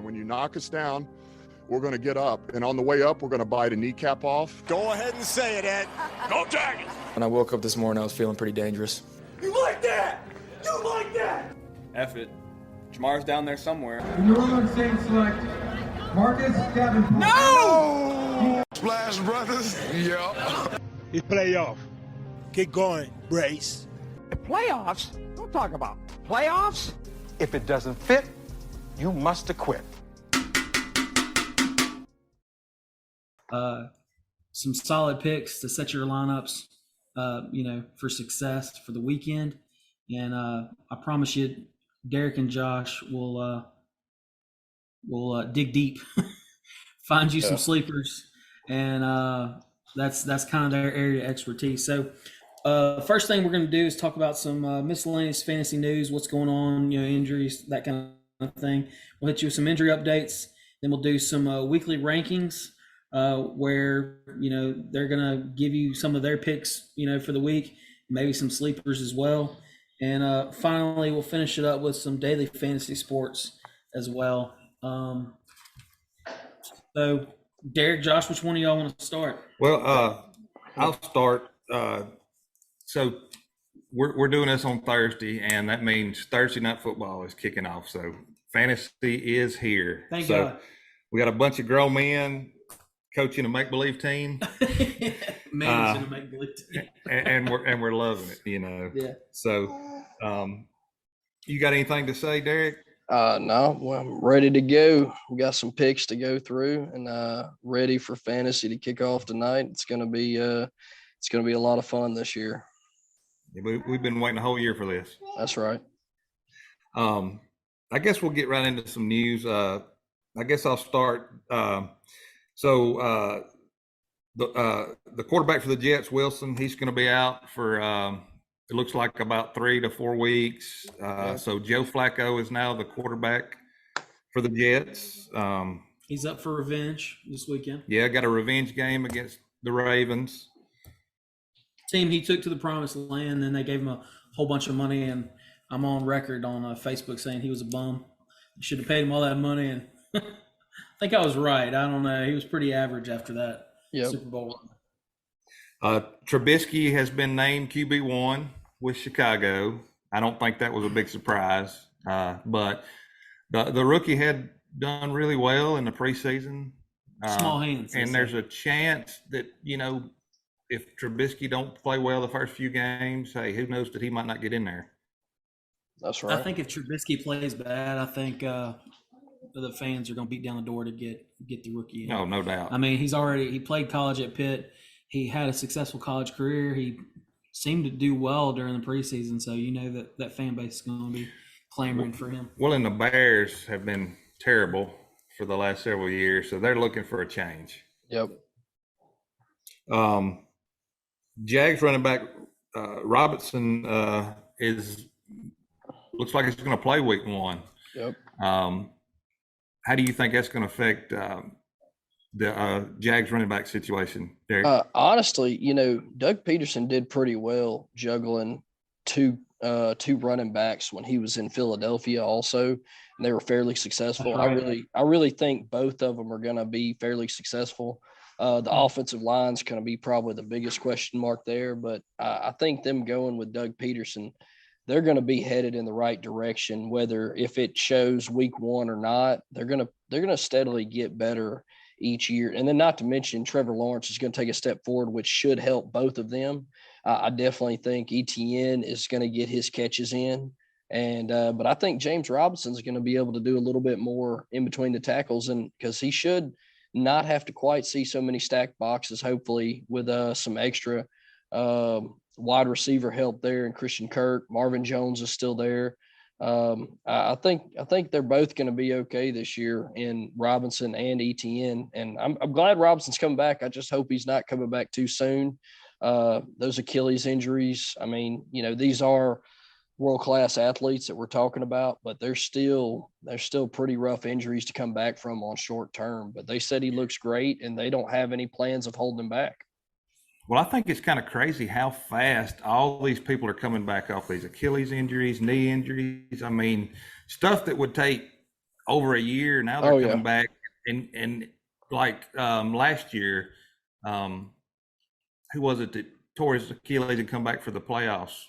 And when you knock us down, we're going to get up. And on the way up, we're going to bite a kneecap off. Go ahead and say it, Ed. Go Jackets! When I woke up this morning, I was feeling pretty dangerous. You like that? You like that? F it. Jamar's down there somewhere. The New Orleans Saints select Marcus Davenport. No! Splash Brothers. Yeah. It's playoff. Keep going, Brace. The playoffs? Don't talk about playoffs. If it doesn't fit, you must acquit. Some solid picks to set your lineups, for success for the weekend. And I promise you, Derek and Josh will dig deep, find you some sleepers, and that's kind of their area of expertise. So first thing we're going to do is talk about some miscellaneous fantasy news, what's going on, injuries, that kind of thing. We'll hit you with some injury updates. Then we'll do some weekly rankings where, they're going to give you some of their picks, for the week, maybe some sleepers as well. And finally, we'll finish it up with some daily fantasy sports as well. So, Derek, Josh, which one of y'all want to start? Well, I'll start. So we're doing this on Thursday, and that means Thursday night football is kicking off. So fantasy is here. Thank so God. We got a bunch of grown men coaching a make-believe team. Managing a make-believe team. and we're loving it, Yeah. So you got anything to say, Derek? No, well, I'm ready to go. We got some picks to go through, and ready for fantasy to kick off tonight. It's gonna be a lot of fun this year. We've been waiting a whole year for this. That's right. I guess we'll get right into some news. I guess I'll start. The quarterback for the Jets, Wilson, he's going to be out for it looks like about 3 to 4 weeks. So Joe Flacco is now the quarterback for the Jets. He's up for revenge this weekend. Yeah, got a revenge game against the Ravens. Team he took to the promised land, then they gave him a whole bunch of money, and I'm on record on Facebook saying he was a bum. Should have paid him all that money, and I think I was right. I don't know. He was pretty average after that Super Bowl. Trubisky has been named QB1 with Chicago. I don't think that was a big surprise, but the rookie had done really well in the preseason. Small hands. And there's a chance that, if Trubisky don't play well the first few games, hey, who knows that he might not get in there. That's right. I think if Trubisky plays bad, I think the fans are going to beat down the door to get the rookie in. No, no doubt. I mean, he played college at Pitt. He had a successful college career. He seemed to do well during the preseason, so that fan base is going to be clamoring for him. Well, and the Bears have been terrible for the last several years, so they're looking for a change. Yep. Jags running back Robinson looks like he's going to play week 1. Yep. How do you think that's going to affect the Jags running back situation, Derek? Honestly, Doug Peterson did pretty well juggling two running backs when he was in Philadelphia also, and they were fairly successful. I really think both of them are going to be fairly successful. The offensive line is going to be probably the biggest question mark there, but I think them going with Doug Peterson, they're going to be headed in the right direction. Whether if it shows week 1 or not, they're going to steadily get better each year. And then not to mention Trevor Lawrence is going to take a step forward, which should help both of them. I definitely think ETN is going to get his catches in, and but I think James Robinson is going to be able to do a little bit more in between the tackles, and because he should not have to quite see so many stacked boxes, hopefully, with some extra wide receiver help there, and Christian Kirk. Marvin Jones is still there. I think they're both going to be okay this year in Robinson and ETN, and I'm glad Robinson's coming back. I just hope he's not coming back too soon. Those Achilles injuries, I mean, these are world-class athletes that we're talking about, but they're still pretty rough injuries to come back from on short term. But they said he looks great, and they don't have any plans of holding him back. Well, I think it's kind of crazy how fast all these people are coming back off these Achilles injuries, knee injuries. I mean, stuff that would take over a year. Now they're coming back, and like last year, who was it that tore his Achilles and come back for the playoffs?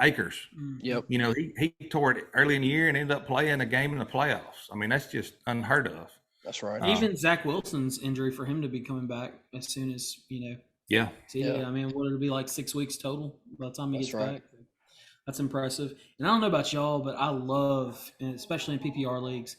Akers. Yep. You know, he tore it early in the year and ended up playing a game in the playoffs. I mean, that's just unheard of. That's right. Even Zach Wilson's injury for him to be coming back as soon as, Yeah. I mean, what it'll be like 6 weeks total by the time he gets back. That's impressive. And I don't know about y'all, but I love, and especially in PPR leagues,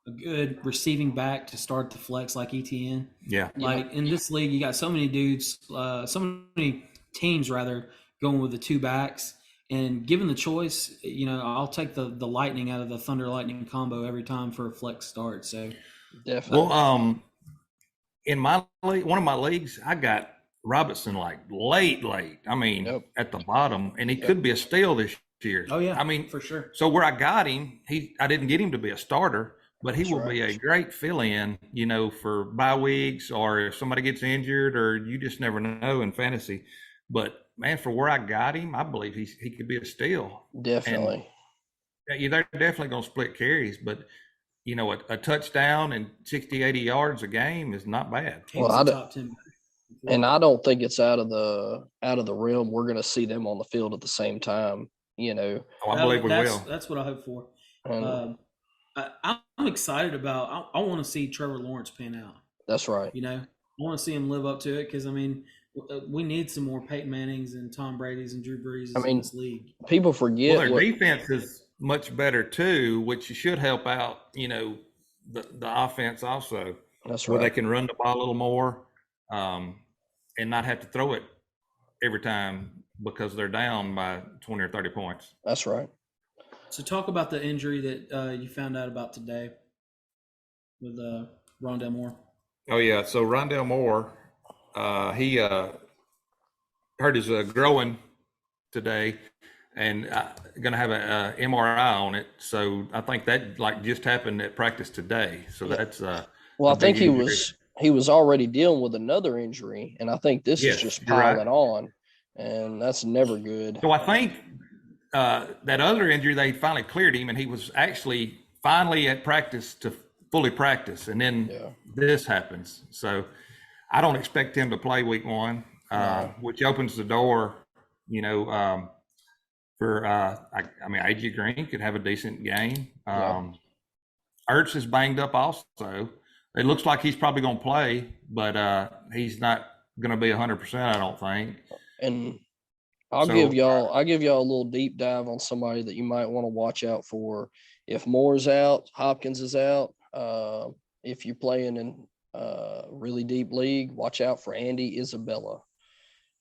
a good receiving back to start the flex like ETN. Yeah. Like in this league, you got so many dudes, so many teams rather going with the two backs. And given the choice, I'll take the lightning out of the Thunder Lightning combo every time for a flex start. So definitely. Well, in my league, one of my leagues, I got Robinson like late. I mean, at the bottom, and he could be a steal this year. Oh yeah, I mean, for sure. So where I got him, I didn't get him to be a starter, but he will be a great fill-in, for bye weeks or if somebody gets injured, or you just never know in fantasy. But man, for where I got him, I believe he could be a steal. Definitely. And they're definitely going to split carries, but a touchdown and 60, 80 yards a game is not bad. Well, I don't think it's out of the realm we're going to see them on the field at the same time. I believe we will. That's what I hope for. I'm excited about. I want to see Trevor Lawrence pan out. That's right. I want to see him live up to it because we need some more Peyton Mannings and Tom Brady's and Drew Brees in this league. People forget their defense is much better too, which should help out. The offense also. That's right. Where they can run the ball a little more, and not have to throw it every time because they're down by 20 or 30 points. That's right. So talk about the injury that you found out about today with Rondale Moore. Oh yeah, so Rondale Moore, he hurt his groin today, and going to have a MRI on it. So I think that just happened at practice today. So that's well, I think he was already dealing with another injury, and I think this is just piling on, and that's never good. So I think that other injury, they finally cleared him, and he was actually finally at practice to fully practice, and then this happens. So I don't expect him to play week 1, which opens the door, for AJ Green could have a decent game. Ertz is banged up also. It looks like he's probably going to play, but he's not going to be 100%, I don't think. And I'll give y'all a little deep dive on somebody that you might want to watch out for. If Moore's out, Hopkins is out. If you're playing in a really deep league, watch out for Andy Isabella.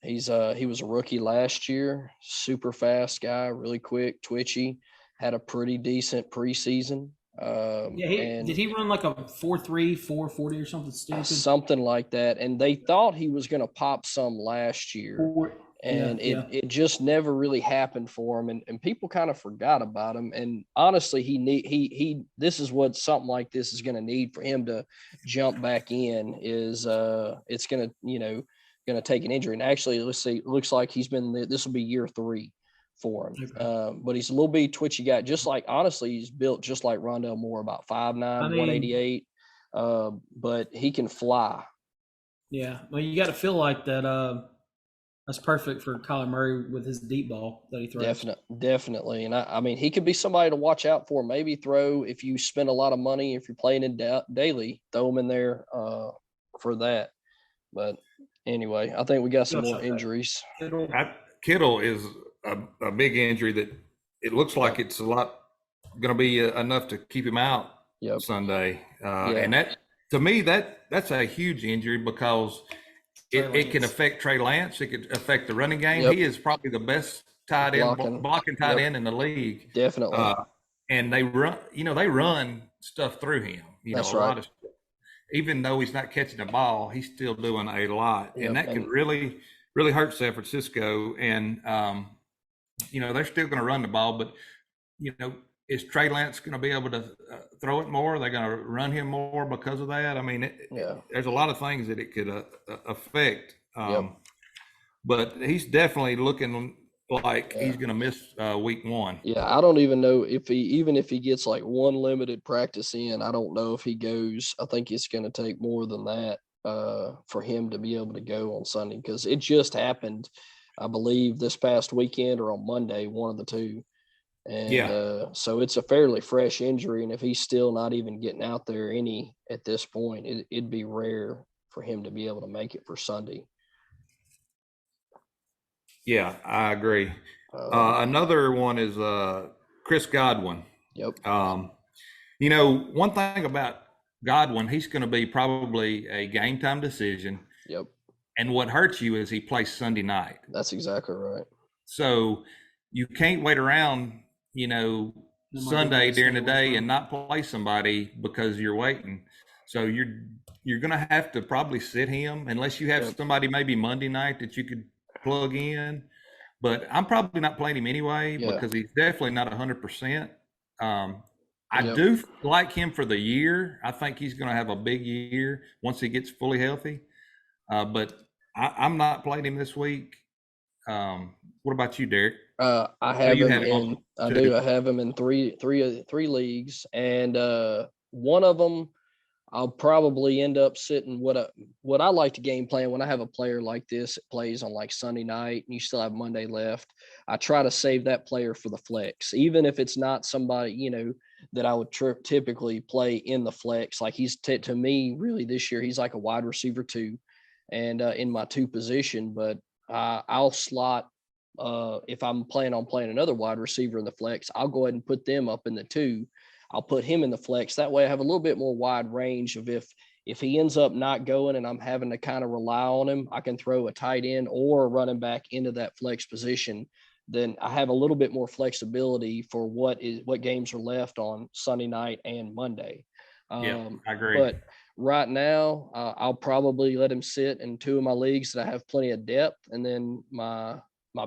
He was a rookie last year, super fast guy, really quick, twitchy, had a pretty decent preseason. Did he run like a 4.3, 4.40 or something stupid? Something like that. And they thought he was going to pop some last year. And it just never really happened for him. And people kind of forgot about him. And honestly, this is what something like this is going to need for him to jump back in is it's going to take an injury. And actually, let's see, it looks like this will be year 3 for him. Okay. But he's a little bit twitchy guy. Honestly, he's built just like Rondale Moore, about 5'9", 188. But he can fly. Yeah. Well, you got to feel like that. That's perfect for Kyler Murray with his deep ball that he throws. Definitely. And I mean, he could be somebody to watch out for. Maybe throw, if you spend a lot of money, if you're playing in daily, throw him in there for that. But anyway, I think we got some more injuries. Kittle is a big injury that it looks like it's a lot going to be enough to keep him out Sunday. And that, to me, that's a huge injury because it can affect Trey Lance. It could affect the running game. He is probably the best tight end, blocking tight end in the league. Definitely. And they run stuff through him. That's a lot of stuff. Even though he's not catching the ball, he's still doing a lot. And that could really, really hurt San Francisco. And, they're still going to run the ball, but, is Trey Lance going to be able to throw it more? Are they going to run him more because of that? I mean, there's a lot of things that it could affect. But he's definitely looking like he's going to miss week 1. Yeah, I don't even know if he gets like one limited practice in, I don't know if he goes. I think it's going to take more than that for him to be able to go on Sunday, because it just happened, I believe, this past weekend or on Monday, one of the two. And so it's a fairly fresh injury, and if he's still not even getting out there at this point, it'd be rare for him to be able to make it for Sunday. Yeah, I agree. Another one is Chris Godwin. Yep. You know, one thing about Godwin, he's going to be probably a game time decision. Yep. And what hurts you is he plays Sunday night. That's exactly right. So you can't wait around, you know, Sunday during the day and not play somebody because you're waiting. So you're going to have to probably sit him unless you have somebody maybe Monday night that you could plug in. But I'm probably not playing him anyway because he's definitely not 100%. I do like him for the year. I think he's going to have a big year once he gets fully healthy. But I'm not playing him this week. What about you, Derek? I have him I have him in three leagues, and one of them I'll probably end up sitting. What I like to game plan when I have a player like this that plays on like Sunday night and you still have Monday left, I try to save that player for the flex, even if it's not somebody, you know, that I would typically play in the flex. Like he's to me, really this year, he's like a wide receiver 2, and in my 2 position, but I'll slot. If I'm planning on playing another wide receiver in the flex, I'll go ahead and put them up in the 2. I'll put him in the flex. That way I have a little bit more wide range of if he ends up not going and I'm having to kind of rely on him, I can throw a tight end or a running back into that flex position. Then I have a little bit more flexibility for what games are left on Sunday night and Monday. I agree. But right now, I'll probably let him sit in 2 of my leagues that I have plenty of depth. And then my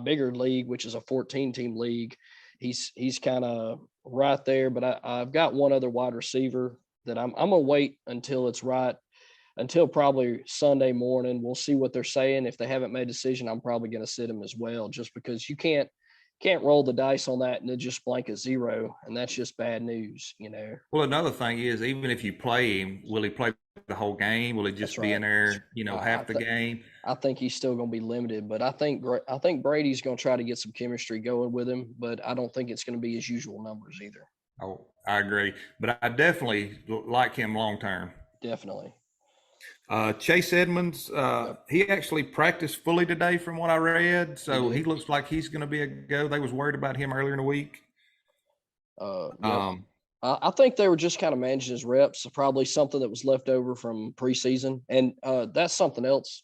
bigger league, which is a 14-team league, he's kind of right there. But I've got one other wide receiver that I'm going to wait until it's right, until probably Sunday morning. We'll see what they're saying. If they haven't made a decision, I'm probably going to sit him as well, just because you can't roll the dice on that and then just blank a 0, and that's just bad news, you know. Well, another thing is, even if you play him, will he play the whole game? Will he just be in there, you know, half the game? I think he's still going to be limited, but I think Brady's going to try to get some chemistry going with him, but I don't think it's going to be his usual numbers either. Oh, I agree, but I definitely like him long term. Definitely. Chase Edmonds, he actually practiced fully today from what I read, so he looks like he's going to be a go. They was worried about him earlier in the week. I think they were just kind of managing his reps, probably something that was left over from preseason. And that's something else,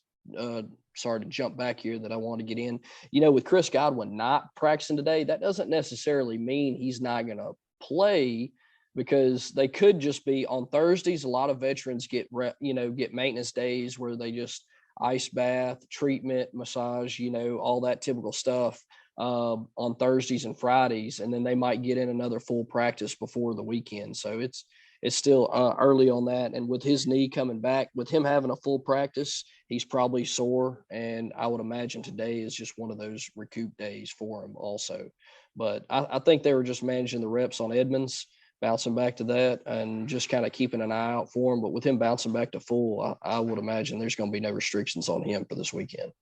sorry to jump back here, that I want to get in. You know, with Chris Godwin not practicing today, that doesn't necessarily mean he's not going to play, because they could just be on Thursdays. A lot of veterans get maintenance days where they just ice bath, treatment, massage, you know, all that typical stuff on Thursdays and Fridays, and then they might get in another full practice before the weekend. So it's still early on that. And with his knee coming back, with him having a full practice, he's probably sore. And I would imagine today is just one of those recoup days for him also. But I think they were just managing the reps on Edmonds, bouncing back to that, and just kind of keeping an eye out for him. But with him bouncing back to full, I would imagine there's going to be no restrictions on him for this weekend.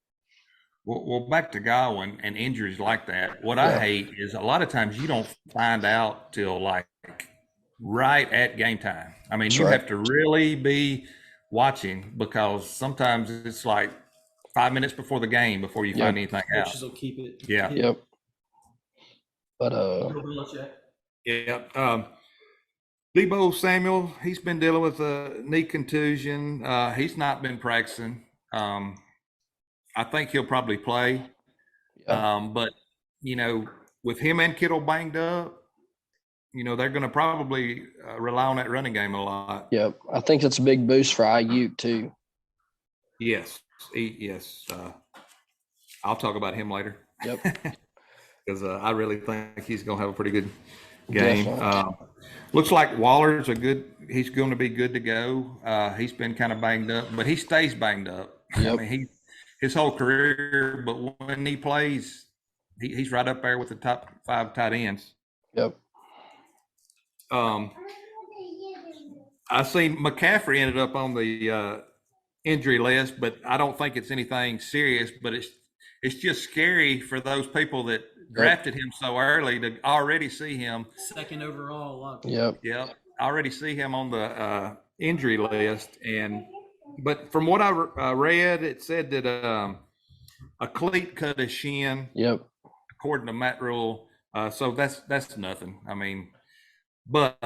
Well, back to Godwin and injuries like that. What I hate is a lot of times you don't find out till like right at game time. I mean, you have to really be watching, because sometimes it's like 5 minutes before the game before you find anything out. Coaches will keep it. Yeah. Yep. But Debo Samuel, he's been dealing with a knee contusion. He's not been practicing. I think he'll probably play. But, you know, with him and Kittle banged up, you know, they're going to probably rely on that running game a lot. Yep. I think it's a big boost for Ayuk too. Yes. Yes. I'll talk about him later. Yep. Because I really think he's going to have a pretty good game. Looks like Waller's he's going to be good to go. He's been kind of banged up, but he stays banged up. Yep. I mean, his whole career, but when he plays, he's right up there with the top 5 tight ends. Yep. I seen McCaffrey ended up on the injury list, but I don't think it's anything serious. But it's just scary for those people that drafted him so early to already see him second overall. Yep. Already see him on the injury list. But from what I read, it said that a cleat cut his shin. Yep. According to Matt Rule, so that's nothing. I mean, but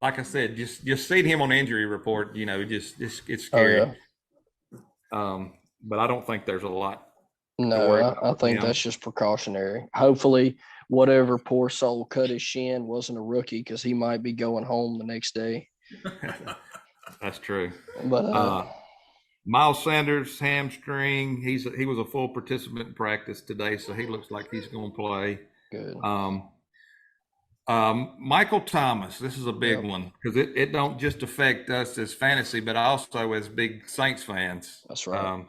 like I said, just seeing him on the injury report, just it's scary. Oh, yeah. But I don't think there's a lot. No, I think that's just precautionary. Hopefully, whatever poor soul cut his shin wasn't a rookie, because he might be going home the next day. That's true. But Miles Sanders hamstring. He was a full participant in practice today, so he looks like he's going to play. Good. Michael Thomas. This is a big one, because it don't just affect us as fantasy, but also as big Saints fans. That's right.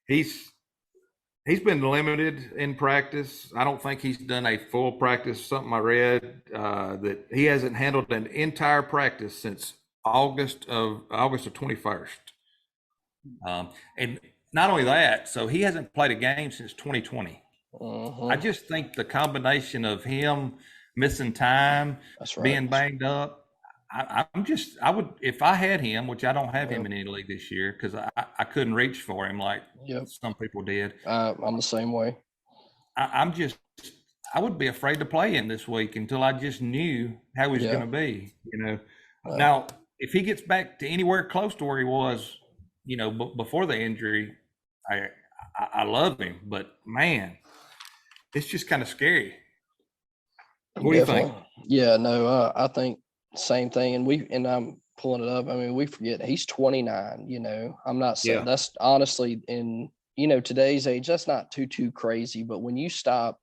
He's been limited in practice. I don't think he's done a full practice. Something I read that he hasn't handled an entire practice since August of 21st. And not only that, so he hasn't played a game since 2020. I just think the combination of him missing time, being banged up, I would, if I had him, which I don't have him in any league this year, because I couldn't reach for him like some people did. I'm the same way. I would be afraid to play him this week until I just knew how he's going to be, Now, if he gets back to anywhere close to where he was, before the injury, I love him, but man, it's just kind of scary. What do you think? Yeah, no, I think same thing. And I'm pulling it up. I mean, we forget he's 29, I'm not saying that's honestly in, today's age, that's not too crazy. But when you stop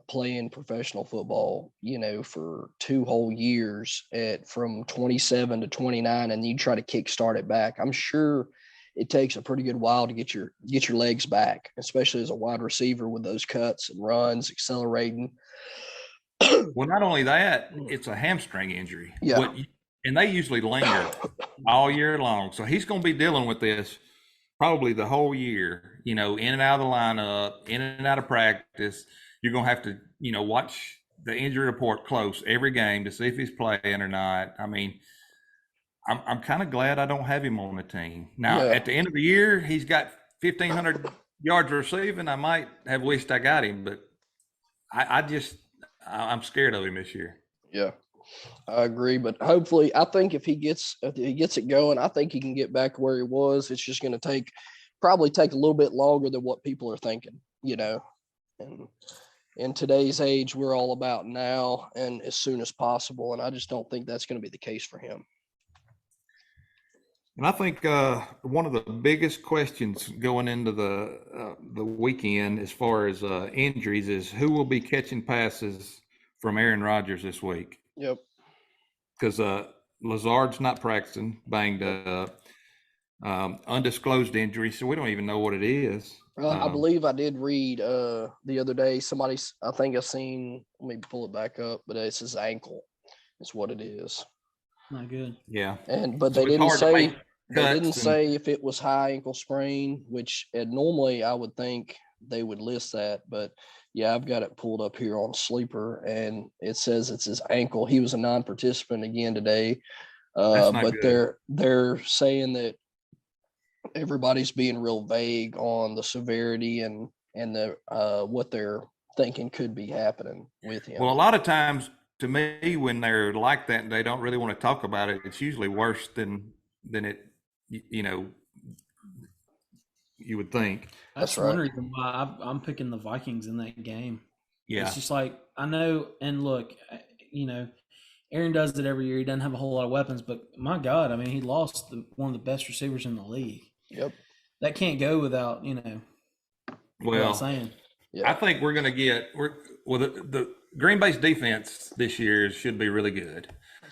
playing professional football, for 2 whole years from 27 to 29, and you try to kickstart it back, I'm sure it takes a pretty good while to get your legs back, especially as a wide receiver with those cuts and runs, accelerating. Well, not only that, it's a hamstring injury. Yeah. And they usually linger all year long. So he's going to be dealing with this probably the whole year, in and out of the lineup, in and out of practice. You're going to have to, watch the injury report close every game to see if he's playing or not. I mean, I'm kind of glad I don't have him on the team. Now, at the end of the year, he's got 1,500 yards receiving. I might have wished I got him, but I'm scared of him this year. Yeah, I agree. But hopefully, I think if he gets it going, I think he can get back where he was. It's just going to probably take a little bit longer than what people are thinking, And in today's age, we're all about now and as soon as possible. And I just don't think that's going to be the case for him. And I think one of the biggest questions going into the weekend, as far as injuries, is who will be catching passes from Aaron Rodgers this week. Yep. Because Lazard's not practicing, banged up, undisclosed injury, so we don't even know what it is. I believe I did read the other day. I think I seen. Let me pull it back up, but it's his ankle. Is what it is. Not good. Yeah. But they didn't say. They didn't say if it was high ankle sprain, which normally I would think they would list that. But yeah, I've got it pulled up here on Sleeper, and it says it's his ankle. He was a non-participant again today, but good. they're saying that everybody's being real vague on the severity and the what they're thinking could be happening with him. Well, a lot of times, to me, when they're like that and they don't really want to talk about it, it's usually worse than it. You would think. That's one reason why I'm picking the Vikings in that game. Yeah. It's just like, I know, and look, Aaron does it every year. He doesn't have a whole lot of weapons, but my God, I mean, he lost one of the best receivers in the league. Yep. That can't go without, Well, saying. Yeah. I think we're going to get the Green Bay's defense this year should be really good.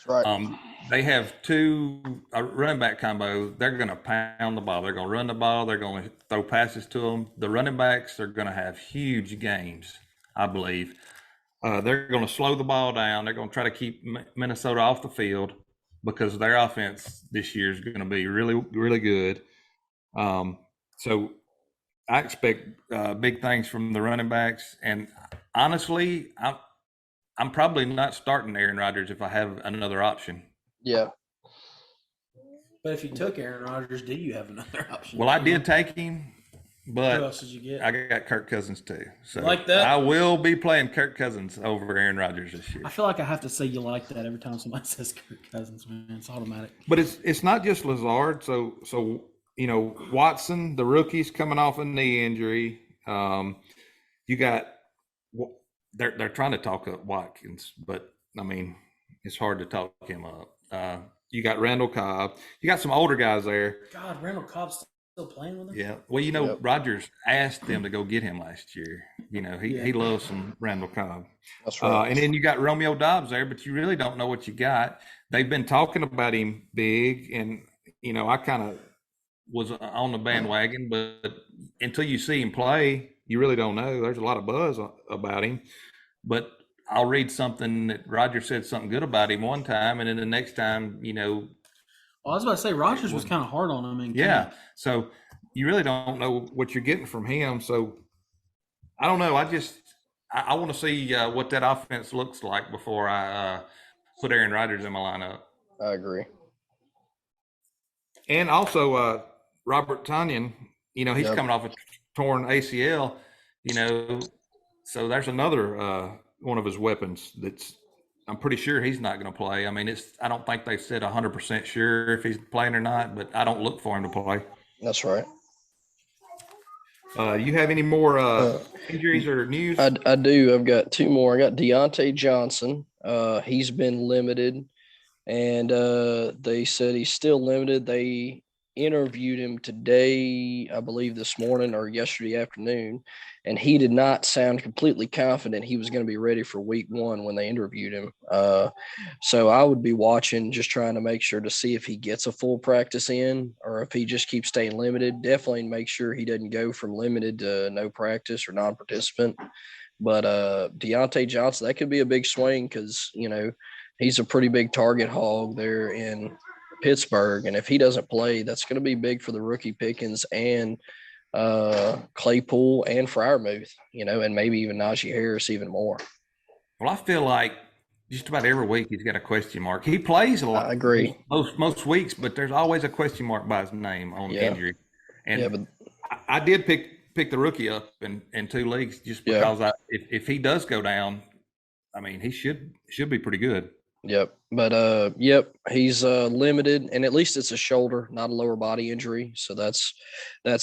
That's right. They have two running back combo. They're going to pound the ball. They're going to run the ball. They're going to throw passes to them. The running backs are going to have huge games, I believe. They're going to slow the ball down. They're going to try to keep Minnesota off the field because their offense this year is going to be really, really good. So I expect big things from the running backs. And honestly, I'm probably not starting Aaron Rodgers if I have another option. Yeah. But if you took Aaron Rodgers, do you have another option? Well, I did take him, but who else did you get? I got Kirk Cousins too. So like that? I will be playing Kirk Cousins over Aaron Rodgers this year. I feel like I have to say you like that every time somebody says Kirk Cousins, man. It's automatic. But it's not just Lazard. So Watson, the rookie's coming off a knee injury. You got they're trying to talk up Watkins, but I mean it's hard to talk him up. You got Randall Cobb. You got some older guys there. God, Randall Cobb's still playing with him? Yeah. Well, Rodgers asked them to go get him last year. He loves some Randall Cobb. That's right. And then you got Romeo Doubs there, but you really don't know what you got. They've been talking about him big, and, I kind of was on the bandwagon, but until you see him play, you really don't know. There's a lot of buzz about him. But I'll read something that Roger said something good about him one time, and then the next time, Well, I was about to say Rodgers was kind of hard on him. Yeah. So you really don't know what you're getting from him. So I don't know. I want to see what that offense looks like before I put Aaron Rodgers in my lineup. I agree. And also Robert Tonyan, he's coming off a torn ACL, so there's another one of his weapons I'm pretty sure he's not going to play. I mean, I don't think they said 100% sure if he's playing or not, but I don't look for him to play. That's right. You have any more injuries or news? I do. I've got two more. I got Deontay Johnson. He's been limited, and they said he's still limited. They interviewed him today, I believe this morning or yesterday afternoon, and he did not sound completely confident he was going to be ready for week 1 when they interviewed him. So I would be watching, just trying to make sure to see if he gets a full practice in or if he just keeps staying limited. Definitely make sure he doesn't go from limited to no practice or non-participant. But Deontay Johnson, that could be a big swing because, he's a pretty big target hog there in Pittsburgh, and if he doesn't play, that's going to be big for the rookie Pickens and Claypool and Freiermuth, and maybe even Najee Harris even more. Well, I feel like just about every week he's got a question mark. He plays a lot. I agree. Most weeks, but there's always a question mark by his name on injury. And I did pick the rookie up in 2 leagues just because if he does go down, I mean, he should be pretty good. Yep. But he's limited, and at least it's a shoulder, not a lower body injury. So that's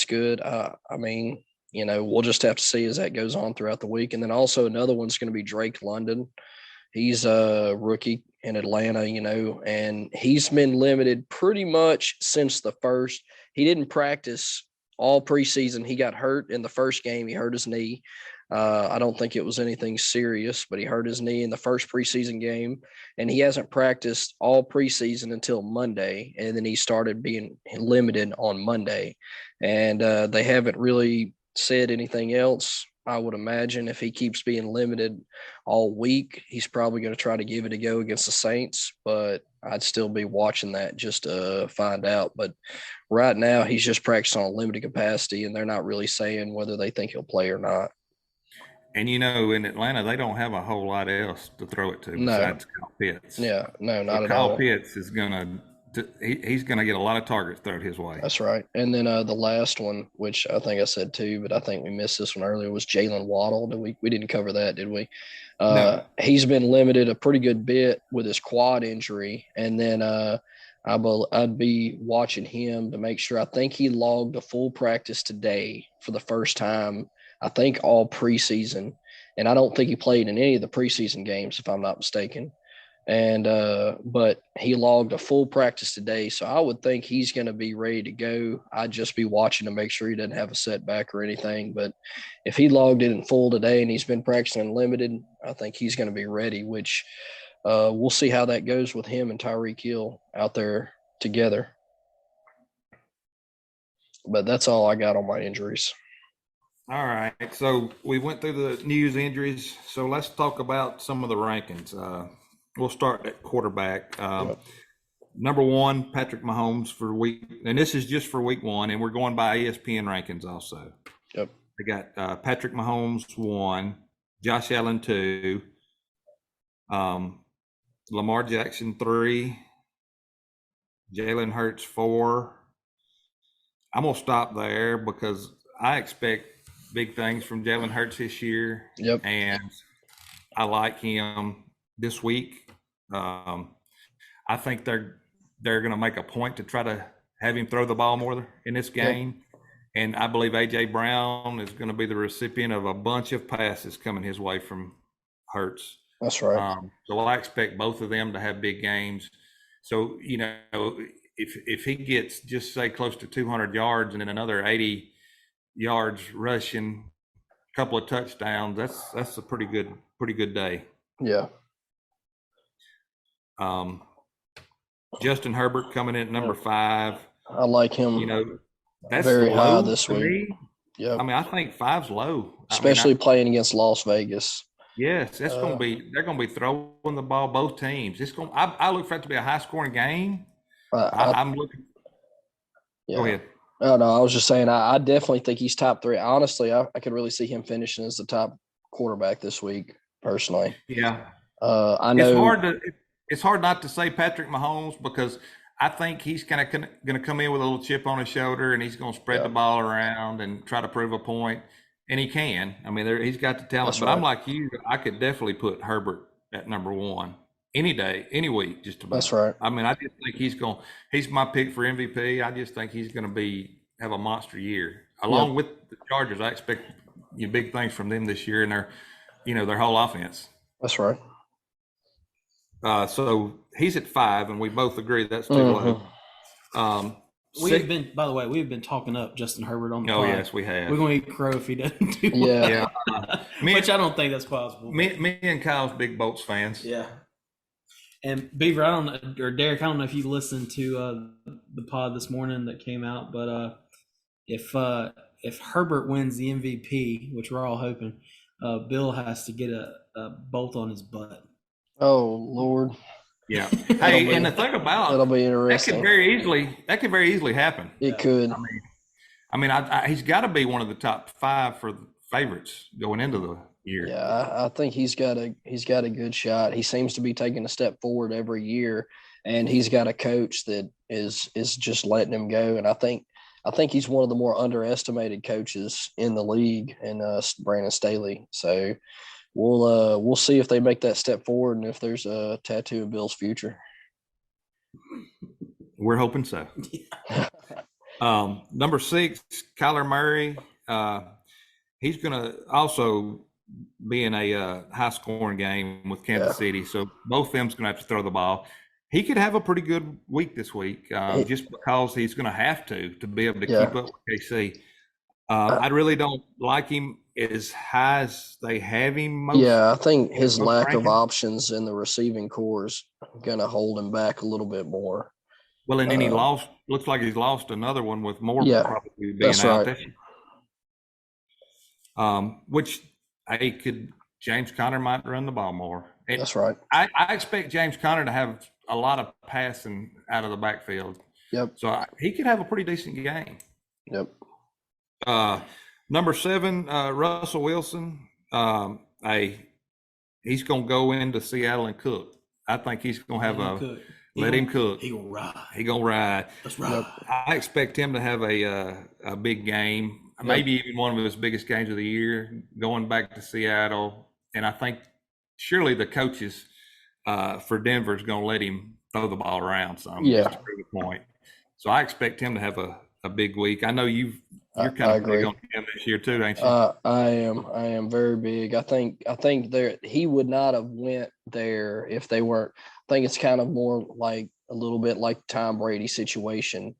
good. I mean, we'll just have to see as that goes on throughout the week. And then also another one's going to be Drake London. He's a rookie in Atlanta, and he's been limited pretty much since the first. He didn't practice all preseason. He got hurt in the first game. He hurt his knee. I don't think it was anything serious, but he hurt his knee in the first preseason game, and he hasn't practiced all preseason until Monday, and then he started being limited on Monday, and they haven't really said anything else. I would imagine if he keeps being limited all week, he's probably going to try to give it a go against the Saints, but I'd still be watching that just to find out. But right now, he's just practicing on a limited capacity, and they're not really saying whether they think he'll play or not. And, in Atlanta, they don't have a whole lot else to throw it to besides Kyle Pitts. Yeah, no, not at all. Kyle Pitts is going to he's going to get a lot of targets thrown his way. That's right. And then the last one, which I think I said too, but I think we missed this one earlier, was Jalen Waddle. We didn't cover that, did we? No. He's been limited a pretty good bit with his quad injury. And then I'd be watching him to make sure. I think he logged a full practice today for the first time, I think all preseason. And I don't think he played in any of the preseason games, if I'm not mistaken. And but he logged a full practice today, so I would think he's going to be ready to go. I'd just be watching to make sure he doesn't have a setback or anything. But if he logged it in full today and he's been practicing limited, I think he's going to be ready, which we'll see how that goes with him and Tyreek Hill out there together. But that's all I got on my injuries. All right. So we went through the news injuries. So let's talk about some of the rankings. We'll start at quarterback. Number 1, Patrick Mahomes for and this is just for week 1, and we're going by ESPN rankings also. Yep. We got Patrick Mahomes 1, Josh Allen 2, Lamar Jackson 3, Jalen Hurts 4. I'm gonna stop there because I expect big things from Jalen Hurts this year. Yep. And I like him this week. I think they're going to make a point to try to have him throw the ball more in this game. Yep. And I believe A.J. Brown is going to be the recipient of a bunch of passes coming his way from Hurts. That's right. So I expect both of them to have big games. So, if he gets just say close to 200 yards and then another 80 yards rushing, a couple of touchdowns, that's a pretty good day. Yeah. Justin Herbert coming in at number 5. I like him. That's very low high this week. Yeah. I mean, I think 5's low, especially playing against Las Vegas. Yes, that's going to be. They're going to be throwing the ball both teams. It's going. I look for it to be a high-scoring game. I'm looking. Yeah. Go ahead. No, I was just saying. I definitely think he's top 3. Honestly, I could really see him finishing as the top quarterback this week. Personally. Yeah. I know. It's hard not to say Patrick Mahomes because I think he's kind of going to come in with a little chip on his shoulder and he's going to spread the ball around and try to prove a point. And he can. I mean, he's got the talent. But I'm like you. I could definitely put Herbert at number 1 any day, any week. Just about. That's right. I mean, I just think he's my pick for MVP. I just think he's going to have a monster year. Along with the Chargers, I expect big things from them this year and their whole offense. That's right. So he's at 5, and we both agree that's too low. We've been talking up Justin Herbert on the pod. Yes, we have. We're going to eat crow if he doesn't do well. Which I don't think that's possible. Me and Kyle's big Bolts fans. Yeah. And Beaver, I don't know, or Derek, I don't know if you listened to the pod this morning that came out, but if Herbert wins the MVP, which we're all hoping, Bill has to get a bolt on his butt. Oh Lord. Yeah. Hey, and the thing about that'll be interesting. That could very easily happen. It could. I mean, he's got to be one of the top 5 for the favorites going into the year. Yeah, I think he's got a good shot. He seems to be taking a step forward every year, and he's got a coach that is just letting him go. And I think he's one of the more underestimated coaches in the league, and Brandon Staley. So we'll see if they make that step forward and if there's a tattoo in Bill's future. We're hoping so. Number 6, Kyler Murray. He's going to also be in a high-scoring game with Kansas City, so both of them's going to have to throw the ball. He could have a pretty good week this week, just because he's going to have to be able to keep up with KC. I really don't like him as high as they have him. I think his lack of options in the receiving core is going to hold him back a little bit more. Well, and then he looks like he's lost another one with more probably being out there. Which James Conner might run the ball more. That's right. I expect James Conner to have a lot of passing out of the backfield. Yep. So he could have a pretty decent game. Yep. Number 7, Russell Wilson. He's going to go into Seattle and cook. I think he's going to have let him cook. He gonna ride. He gonna ride. Let's ride. I expect him to have a big game. Maybe even one of his biggest games of the year, going back to Seattle. And I think surely the coaches for Denver is going to let him throw the ball around some. Just to prove a point. So I expect him to have a big week. I know you're kind of big on him this year too, ain't you? I am very big. I think he would not have went there if they weren't. I think it's kind of more like a little bit like Tom Brady situation.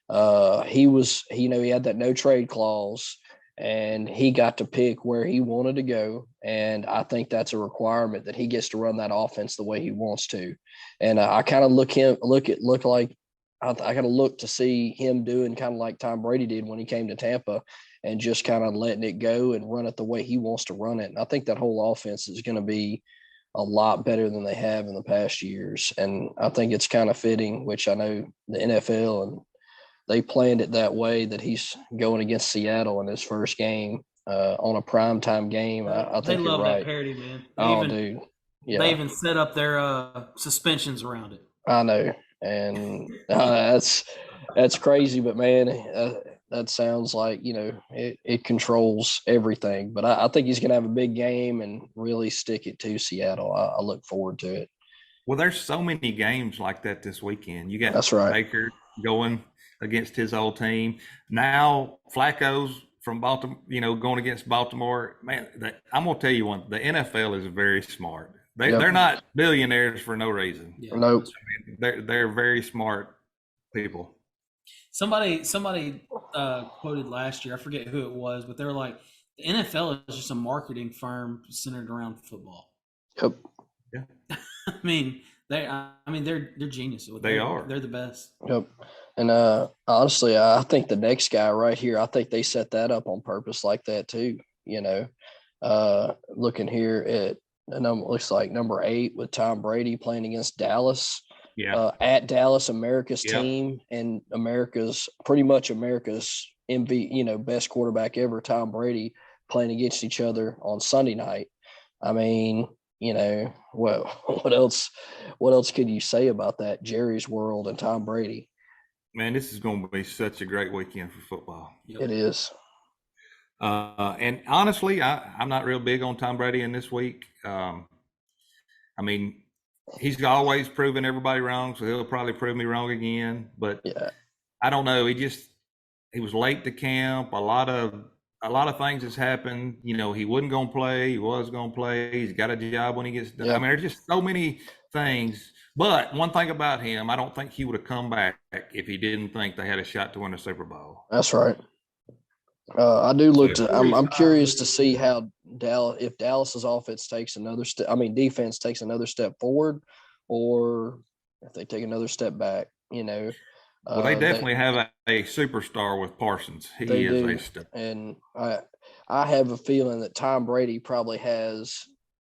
He had that no trade clause, and he got to pick where he wanted to go. And I think that's a requirement that he gets to run that offense the way he wants to. And I kind of look to see him doing kind of like Tom Brady did when he came to Tampa, and just kind of letting it go and run it the way he wants to run it. And I think that whole offense is going to be a lot better than they have in the past years. And I think it's kind of fitting, which I know the NFL and they planned it that way, that he's going against Seattle in his first game on a primetime game. I think they love you're right. that parody, man. Dude. Yeah. They even set up their suspensions around it. I know. And that's crazy, but man, that sounds like, it controls everything. But I think he's going to have a big game and really stick it to Seattle. I look forward to it. Well, there's so many games like that this weekend. You got That's right. Baker going against his old team. Now Flacco's from Baltimore, going against Baltimore. Man, I'm going to tell you one, the NFL is very smart. They're not billionaires for no reason. Yeah. Nope. They're very smart people. Somebody quoted last year, I forget who it was, but they were like, the NFL is just a marketing firm centered around football. Yep. Yeah. They're genius. They're the best. Yep. And honestly, I think the next guy right here, I think they set that up on purpose like that too. Looking here at looks like number 8 with Tom Brady playing against Dallas. Yeah. At Dallas, America's team, and pretty much America's best quarterback ever, Tom Brady, playing against each other on Sunday night. I mean, what else could you say about that? Jerry's World and Tom Brady. Man, this is going to be such a great weekend for football. It is. And honestly, I'm not real big on Tom Brady in this week. He's always proven everybody wrong, so he'll probably prove me wrong again. But yeah, I don't know. He was late to camp. A lot of things has happened. He wasn't going to play. He was going to play. He's got a job when he gets done. Yeah. There's just so many things. But one thing about him, I don't think he would have come back if he didn't think they had a shot to win the Super Bowl. That's right. I do look to. I'm curious to see how if Dallas's offense takes another step. Defense takes another step forward, or if they take another step back. Well, they definitely have a superstar with Parsons. He is a star. And I have a feeling that Tom Brady probably has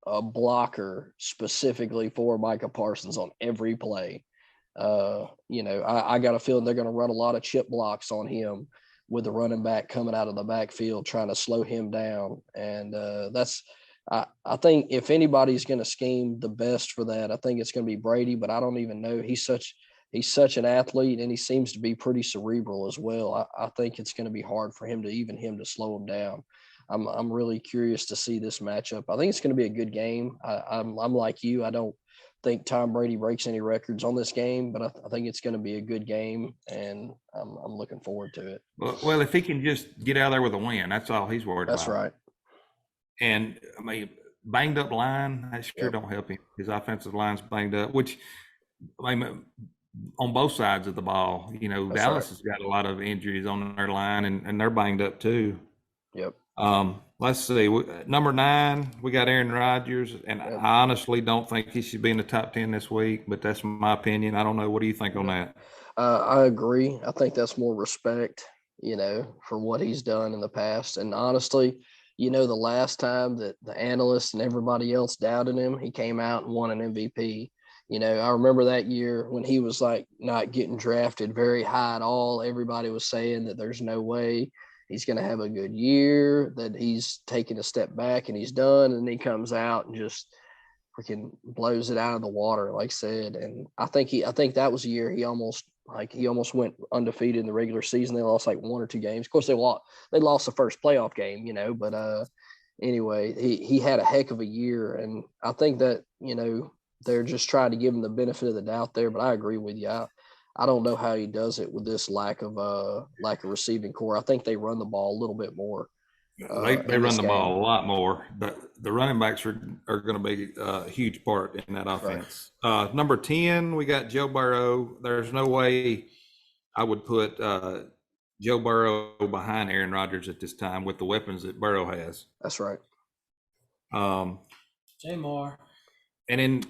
a blocker specifically for Micah Parsons on every play. I got a feeling they're going to run a lot of chip blocks on him, with the running back coming out of the backfield trying to slow him down. And I think if anybody's going to scheme the best for that, I think it's going to be Brady, but I don't even know. He's such an athlete, and he seems to be pretty cerebral as well. I think it's going to be hard for him to slow him down. I'm really curious to see this matchup. I think it's going to be a good game. I'm like you. I don't think Tom Brady breaks any records on this game, but I think it's going to be a good game, and I'm looking forward to it. Well, if he can just get out there with a win, that's all he's worried about. That's right. And banged up line, that sure don't help him. His offensive line's banged up, which on both sides of the ball. Dallas has got a lot of injuries on their line, and they're banged up too. Yep. Let's see. Number 9, we got Aaron Rodgers, and I honestly don't think he should be in the top 10 this week, but that's my opinion. I don't know. What do you think on that? I agree. I think that's more respect, for what he's done in the past. And honestly, the last time that the analysts and everybody else doubted him, he came out and won an MVP. I remember that year when he was not getting drafted very high at all. Everybody was saying that there's no way he's going to have a good year, that he's taking a step back and he's done. And he comes out and just freaking blows it out of the water, like I said. And I think that was a year he almost went undefeated in the regular season. They lost 1 or 2 games. Of course, they lost the first playoff game, but anyway, he had a heck of a year. And I think that, they're just trying to give him the benefit of the doubt there. But I agree with you. I don't know how he does it with this lack of receiving core. I think they run the ball a little bit more. They run the ball a lot more. The running backs are going to be a huge part in that offense. Right. Number 10, we got Joe Burrow. There's no way I would put Joe Burrow behind Aaron Rodgers at this time with the weapons that Burrow has. That's right. Jamar. And in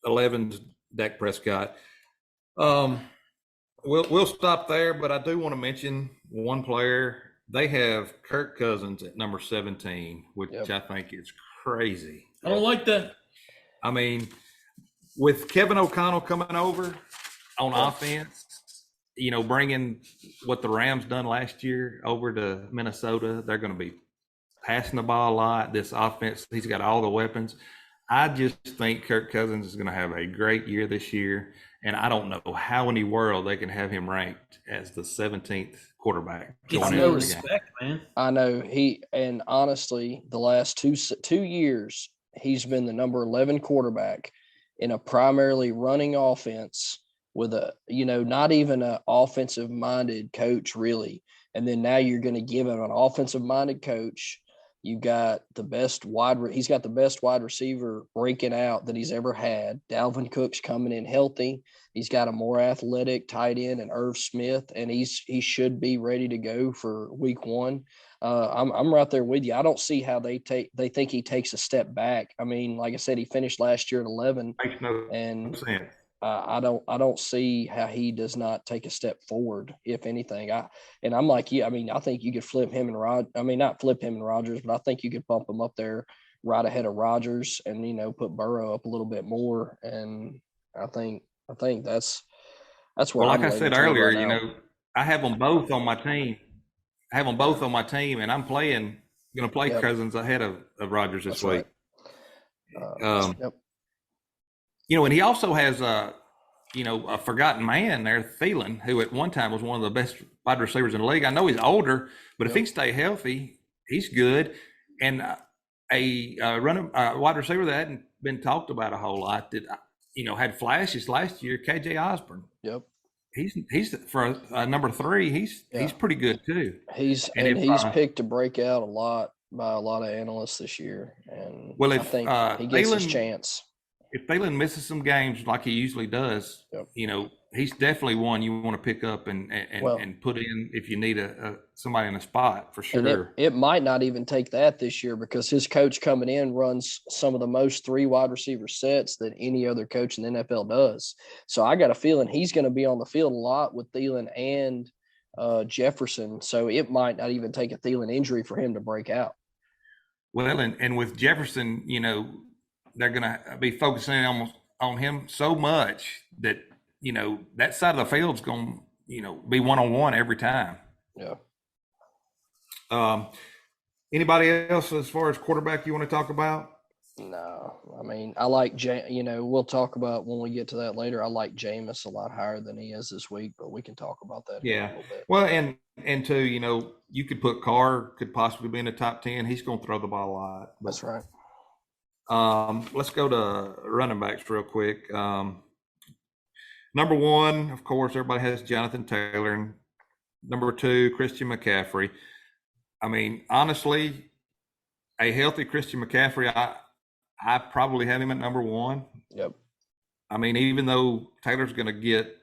11's Dak Prescott. We'll stop there, but I do want to mention one player. They have Kirk Cousins at number 17, which I think is crazy. I don't like that. I mean, with Kevin O'Connell coming over on offense, bringing what the Rams done last year over to Minnesota, they're going to be passing the ball a lot. This offense, he's got all the weapons. I just think Kirk Cousins is going to have a great year this year, and I don't know how in the world they can have him ranked as the 17th quarterback. Gets no respect, man. I know and honestly, the last two years, he's been the number 11 quarterback in a primarily running offense with not even an offensive minded coach really. And then now you're going to give him an offensive minded coach. You've got he's got the best wide receiver breaking out that he's ever had. Dalvin Cook's coming in healthy. He's got a more athletic tight end and Irv Smith, and he should be ready to go for week 1. I'm right there with you. I don't see how they think he takes a step back. I mean, like I said, he finished last year at 11, and I don't see how he does not take a step forward, if anything. I'm like you. I mean, I think you could flip him and not flip him and Rodgers, but I think you could bump him up there right ahead of Rodgers and put Burrow up a little bit more. And I think that's where. Well, like I said earlier, I have them both on my team. And I'm going to play Cousins ahead of Rodgers this week. Yep. And he also has a forgotten man there, Thielen, who at one time was one of the best wide receivers in the league. I know he's older, but if he can stay healthy, he's good. And a wide receiver that hadn't been talked about a whole lot that had flashes last year, KJ Osborne. Yep. He's for number 3. He's pretty good too. He's picked to break out a lot by a lot of analysts this year, and I think he gets his chance. If Thielen misses some games like he usually does, he's definitely one you want to pick up and put in if you need somebody in a spot for sure. It might not even take that this year because his coach coming in runs some of the most 3 wide receiver sets that any other coach in the NFL does. So I got a feeling he's going to be on the field a lot with Thielen and Jefferson. So it might not even take a Thielen injury for him to break out. Well, and with Jefferson, they're going to be focusing on him so much that, that side of the field's going to, be one-on-one every time. Yeah. Anybody else as far as quarterback you want to talk about? No. I mean, I like we'll talk about when we get to that later. I like Jameis a lot higher than he is this week, but we can talk about that in a little bit. Well, and too, you could put Carr could possibly be in the top 10. He's going to throw the ball a lot. That's right. Let's go to running backs real quick. Number 1, of course, everybody has Jonathan Taylor. And number 2, Christian McCaffrey. I mean, honestly, a healthy Christian McCaffrey, I probably have him at number 1. Yep. I mean, even though Taylor's going to get,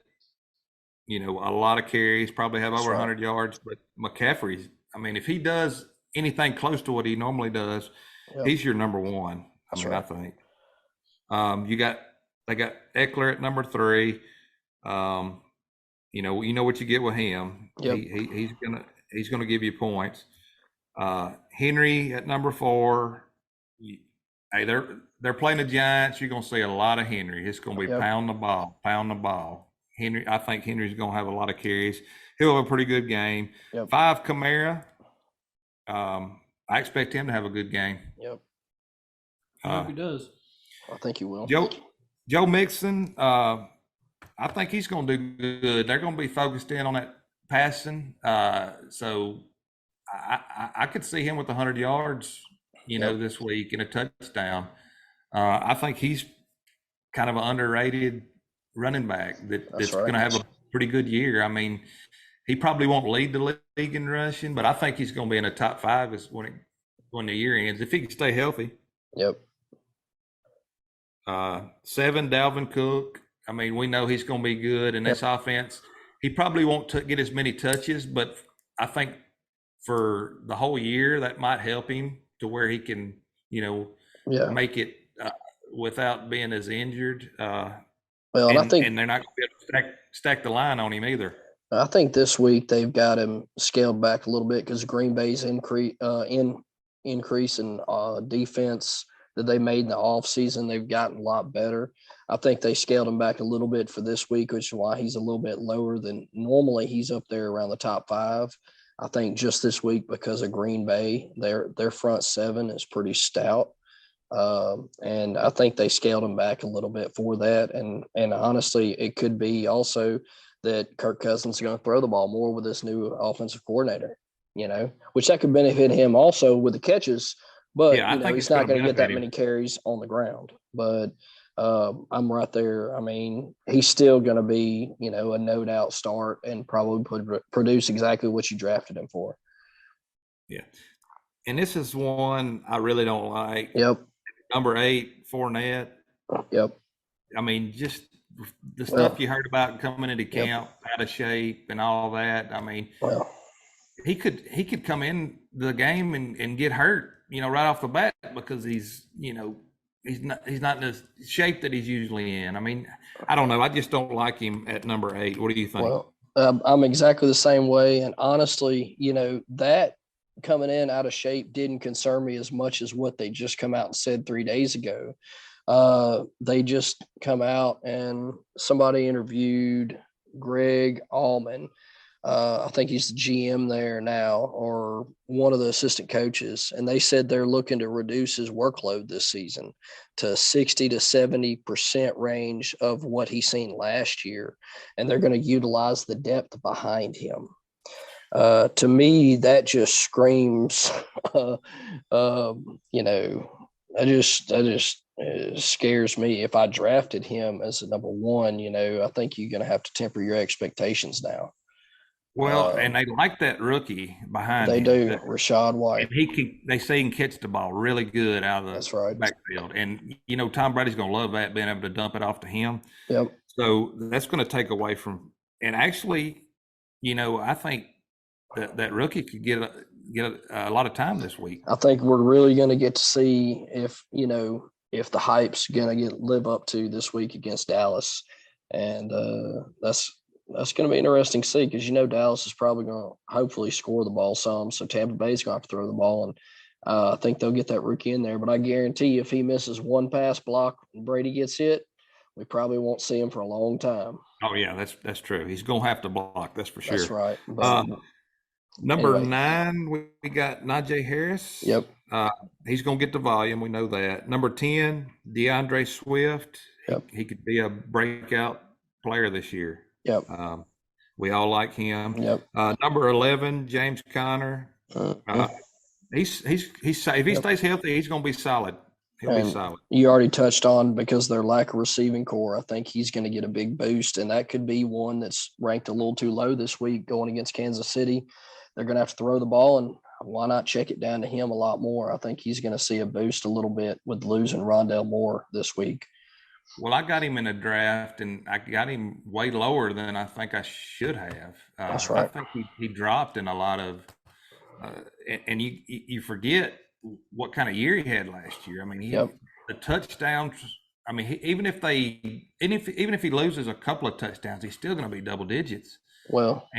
a lot of carries, probably have over 100 yards, but McCaffrey's, I mean, if he does anything close to what he normally does, he's your number 1. I think. They got Eckler at number 3. You know what you get with him. Yep. He's gonna give you points. Henry at number 4. Hey, they're playing the Giants. You're gonna see a lot of Henry. It's gonna be pound the ball. Henry, I think Henry's gonna have a lot of carries. He'll have a pretty good game. 5, Kamara. I expect him to have a good game. Yep. I hope he does. I think he will. Joe Mixon, I think he's going to do good. They're going to be focused in on that passing. So I could see him with 100 yards, this week and a touchdown. I think he's kind of an underrated running back that's going to have a pretty good year. I mean, he probably won't lead the league in rushing, but I think he's going to be in the top 5 when the year ends, if he can stay healthy. Yep. 7, Dalvin Cook. I mean, we know he's going to be good in this offense. He probably won't get as many touches, but I think for the whole year that might help him to where he can, make it without being as injured. Well, and I think, and they're not going to be able to stack the line on him either. I think this week they've got him scaled back a little bit because Green Bay's increase in defense that they made in the offseason, they've gotten a lot better. I think they scaled him back a little bit for this week, which is why he's a little bit lower than normally. He's up there around the top 5. I think just this week because of Green Bay, their front 7 is pretty stout. And I think they scaled him back a little bit for that. And honestly, it could be also that Kirk Cousins is going to throw the ball more with this new offensive coordinator, which that could benefit him also with the catches. But he's not going to get that many carries on the ground. But I'm right there. I mean, he's still going to be, a no doubt start and probably produce exactly what you drafted him for. Yeah. And this is one I really don't like. Yep. Number 8, Fournette. Yep. I mean, just the stuff you heard about coming into camp, out of shape and all that. I mean, he could come in the game and get hurt, right off the bat because he's not in the shape that he's usually in. I mean, I don't know. I just don't like him at number 8. What do you think? Well, I'm exactly the same way. And honestly, that coming in out of shape didn't concern me as much as what they just come out and said 3 days ago. They just come out and somebody interviewed Greg Allman. I think he's the GM there now, or one of the assistant coaches. And they said they're looking to reduce his workload this season to 60 to 70% range of what he's seen last year. And they're going to utilize the depth behind him. To me, that just screams, it scares me. If I drafted him as a number 1, I think you're going to have to temper your expectations now. Well, and they like that rookie behind him. They do, Rachaad White. And they say he can catch the ball really good out of the backfield. And, Tom Brady's going to love that, being able to dump it off to him. Yep. So that's going to take away from – and actually, I think that rookie could get a lot of time this week. I think we're really going to get to see if the hype's going to live up to this week against Dallas. And that's going to be interesting to see because, Dallas is probably going to hopefully score the ball some. So Tampa Bay's going to have to throw the ball. And I think they'll get that rookie in there. But I guarantee you if he misses one pass block and Brady gets hit, we probably won't see him for a long time. Oh, yeah, that's true. He's going to have to block. That's for sure. That's right. Number 9, we got Najee Harris. Yep. He's going to get the volume. We know that. Number 10, DeAndre Swift. Yep. He could be a breakout player this year. Yep. We all like him. Yep. Number 11, James Conner. He's if he stays healthy, he's going to be solid. He'll be solid. You already touched on because their lack of receiving core. I think he's going to get a big boost, and that could be one that's ranked a little too low this week going against Kansas City. They're going to have to throw the ball, and why not check it down to him a lot more? I think he's going to see a boost a little bit with losing Rondale Moore this week. Well, I got him in a draft, and I got him way lower than I think I should have. That's right. I think he dropped in a lot of and you forget what kind of year he had last year. I mean, the touchdowns. I mean, even if he loses a couple of touchdowns, he's still going to be double digits. Well,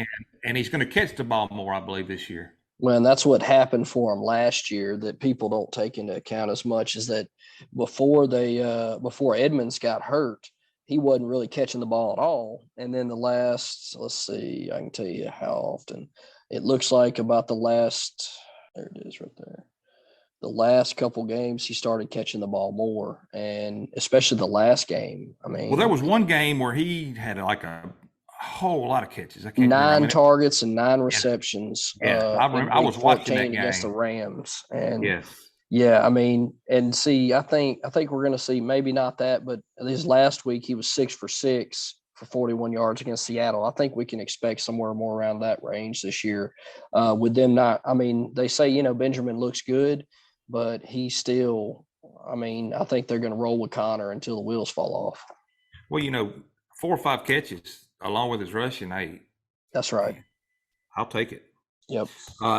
and he's going to catch the ball more, I believe, this year. Well, and that's what happened for him last year that people don't take into account as much is that before Edmonds got hurt, he wasn't really catching the ball at all. And then let's see, I can tell you how often. It looks like about there it is right there. The last couple games, he started catching the ball more, and especially the last game. I mean, well, there was one game where he had like a whole lot of catches. I can't 9 targets and 9 receptions. Yeah, I remember. I was watching that game against the Rams, and yes. Yeah, I mean, and see, I think we're going to see maybe not that, but this last week he was 6 for 6 for 41 yards against Seattle. I think we can expect somewhere more around that range this year. With them not, I mean, they say Benjamin looks good, but he's still. I mean, I think they're going to roll with Connor until the wheels fall off. Well, 4 or 5 catches along with his rushing 8. That's right. I'll take it. Yep.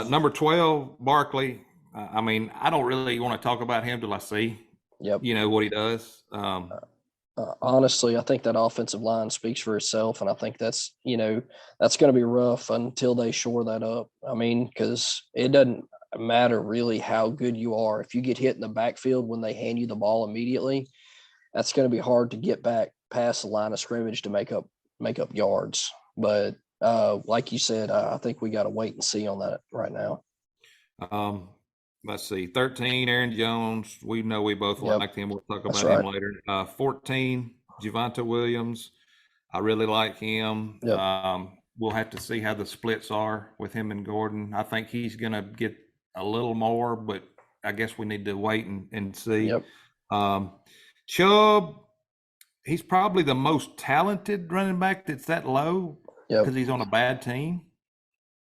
Number 12, Barkley. I mean, I don't really want to talk about him till I see, Yep. what he does. Honestly, I think that offensive line speaks for itself, and I think that's going to be rough until they shore that up. I mean, because it doesn't matter really how good you are. If you get hit in the backfield when they hand you the ball immediately, that's going to be hard to get back past the line of scrimmage to make up yards. But like you said, I think we got to wait and see on that right now. Let's see, 13, Aaron Jones. We know we both like him. We'll talk about him later. 14, Javonte Williams. I really like him. Yep. We'll have to see how the splits are with him and Gordon. I think he's going to get a little more, but I guess we need to wait and see. Yep. Chubb, he's probably the most talented running back that's that low because he's on a bad team.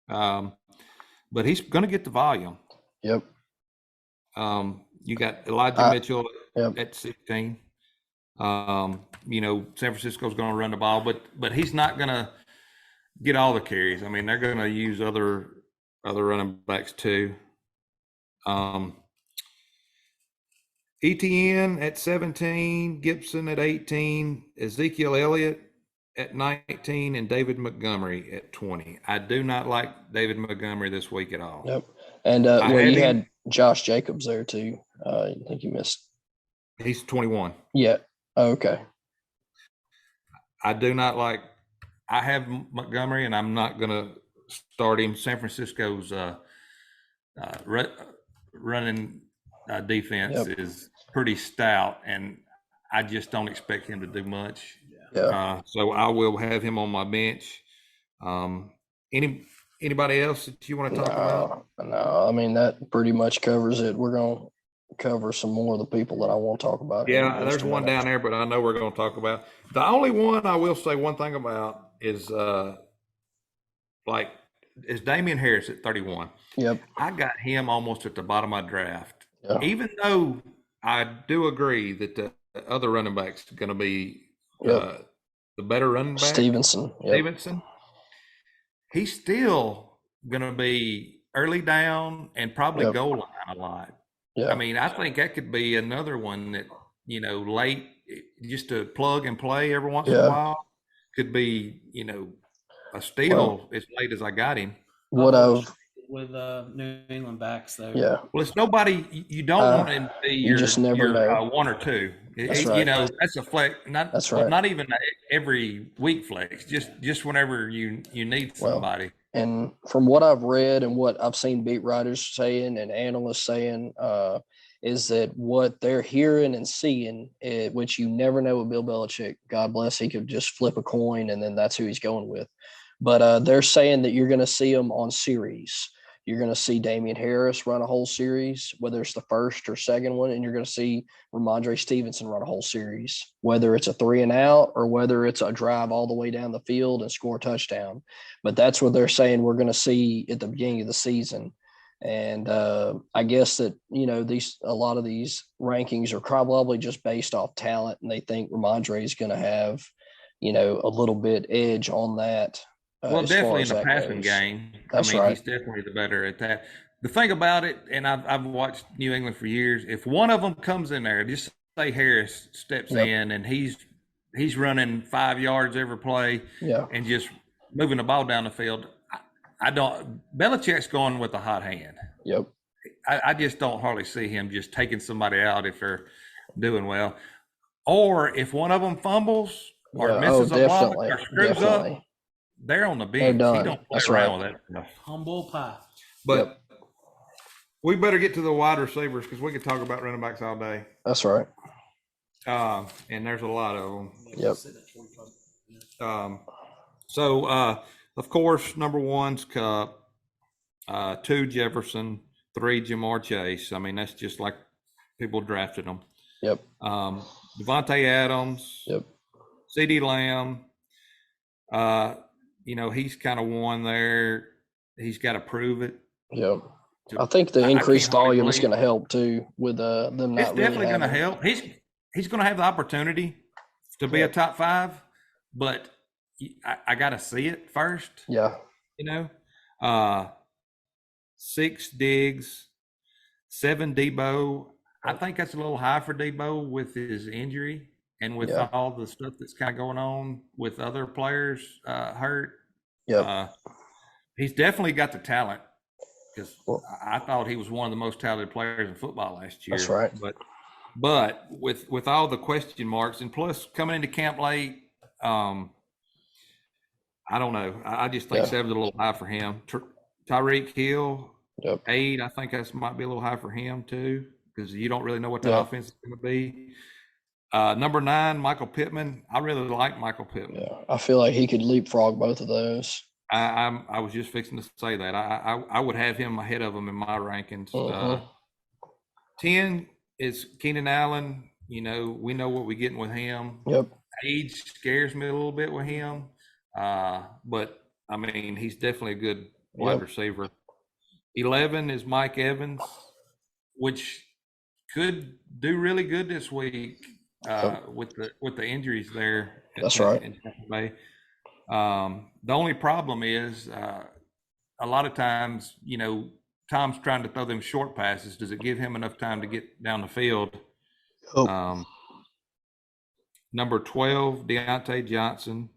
But he's going to get the volume. Yep. You got Elijah Mitchell yep. at 16. San Francisco's going to run the ball, but he's not going to get all the carries. I mean, they're going to use other running backs too. ETN at 17, Gibson at 18, Ezekiel Elliott at 19, and David Montgomery at 20. I do not like David Montgomery this week at all. Yep. And you had Josh Jacobs there too. I think you missed. He's 21. Yeah. Oh, okay. I do not like. I have Montgomery, and I'm not going to start him. San Francisco's running defense is pretty stout, and I just don't expect him to do much. Yeah. So I will have him on my bench. Anybody else that you want to talk about? No, I mean, that pretty much covers it. We're going to cover some more of the people that I want to talk about. Yeah, there's one down there, but I know we're going to talk about. The only one I will say one thing about is Damian Harris at 31. Yep. I got him almost at the bottom of my draft. Yeah. Even though I do agree that the other running back's going to be the better running back. Stevenson. Yep. Stevenson. He's still going to be early down and probably goal line a lot. Yeah. I mean, I think that could be another one that, late, just to plug and play every once in a while could be, a steal as late as I got him. With New England backs though. Yeah. Well, it's nobody you don't want him to be you just never know. One or two. That's right. That's a flex. That's right. Not even every week flex. Just whenever you need somebody. And from what I've read and what I've seen beat writers saying and analysts saying, is that what they're hearing and seeing, which you never know with Bill Belichick. God bless, he could just flip a coin and then that's who he's going with. But they're saying that you're going to see them on series. You're going to see Damian Harris run a whole series, whether it's the first or second one, and you're going to see Ramondre Stevenson run a whole series, whether it's a 3 and out or whether it's a drive all the way down the field and score a touchdown. But that's what they're saying we're going to see at the beginning of the season. And I guess that, a lot of these rankings are probably just based off talent, and they think Ramondre is going to have, a little bit edge on that. Well, definitely in the passing game. That's right. He's definitely the better at that. The thing about it, and I've watched New England for years, if one of them comes in there, just say Harris steps in and he's running 5 yards every play and just moving the ball down the field, Belichick's going with a hot hand. Yep. I just don't hardly see him just taking somebody out if they're doing well. Or if one of them fumbles or misses a block or screws up, they're on the bench. He don't play around with that stuff. Humble pie. But we better get to the wide receivers because we could talk about running backs all day. That's right. And there's a lot of them. Yep. So, of course, number 1's Cup, 2 Jefferson, 3 Jamar Chase. I mean, that's just like people drafted them. Yep. Devontae Adams. Yep. CeeDee Lamb. He's kind of one there. He's got to prove it. Yep. I think the increased volume is going to help too with them not It's definitely really going to help. He's going to have the opportunity to be a top 5, but I got to see it first. Yeah. 6 Diggs, 7 Debo. I think that's a little high for Debo with his injury and with all the stuff that's kind of going on with other players hurt. He's definitely got the talent, because I thought he was one of the most talented players in football last year. That's right. But with all the question marks, and plus coming into camp late, I don't know. I just think 7's a little high for him. Tyreek Hill, 8. I think that might be a little high for him too, because you don't really know what the offense is going to be. Number 9, Michael Pittman. I really like Michael Pittman. Yeah, I feel like he could leapfrog both of those. I was just fixing to say that. I would have him ahead of him in my rankings. 10 is Keenan Allen. You know, we know what we're getting with him. Age scares me a little bit with him. But I mean, he's definitely a good wide receiver. 11 is Mike Evans, which could do really good this week with the injuries there. That's right. In Tampa Bay. The only problem is a lot of times, you know, Tom's trying to throw them short passes. Does it give him enough time to get down the field? Number 12, Deontay Johnson.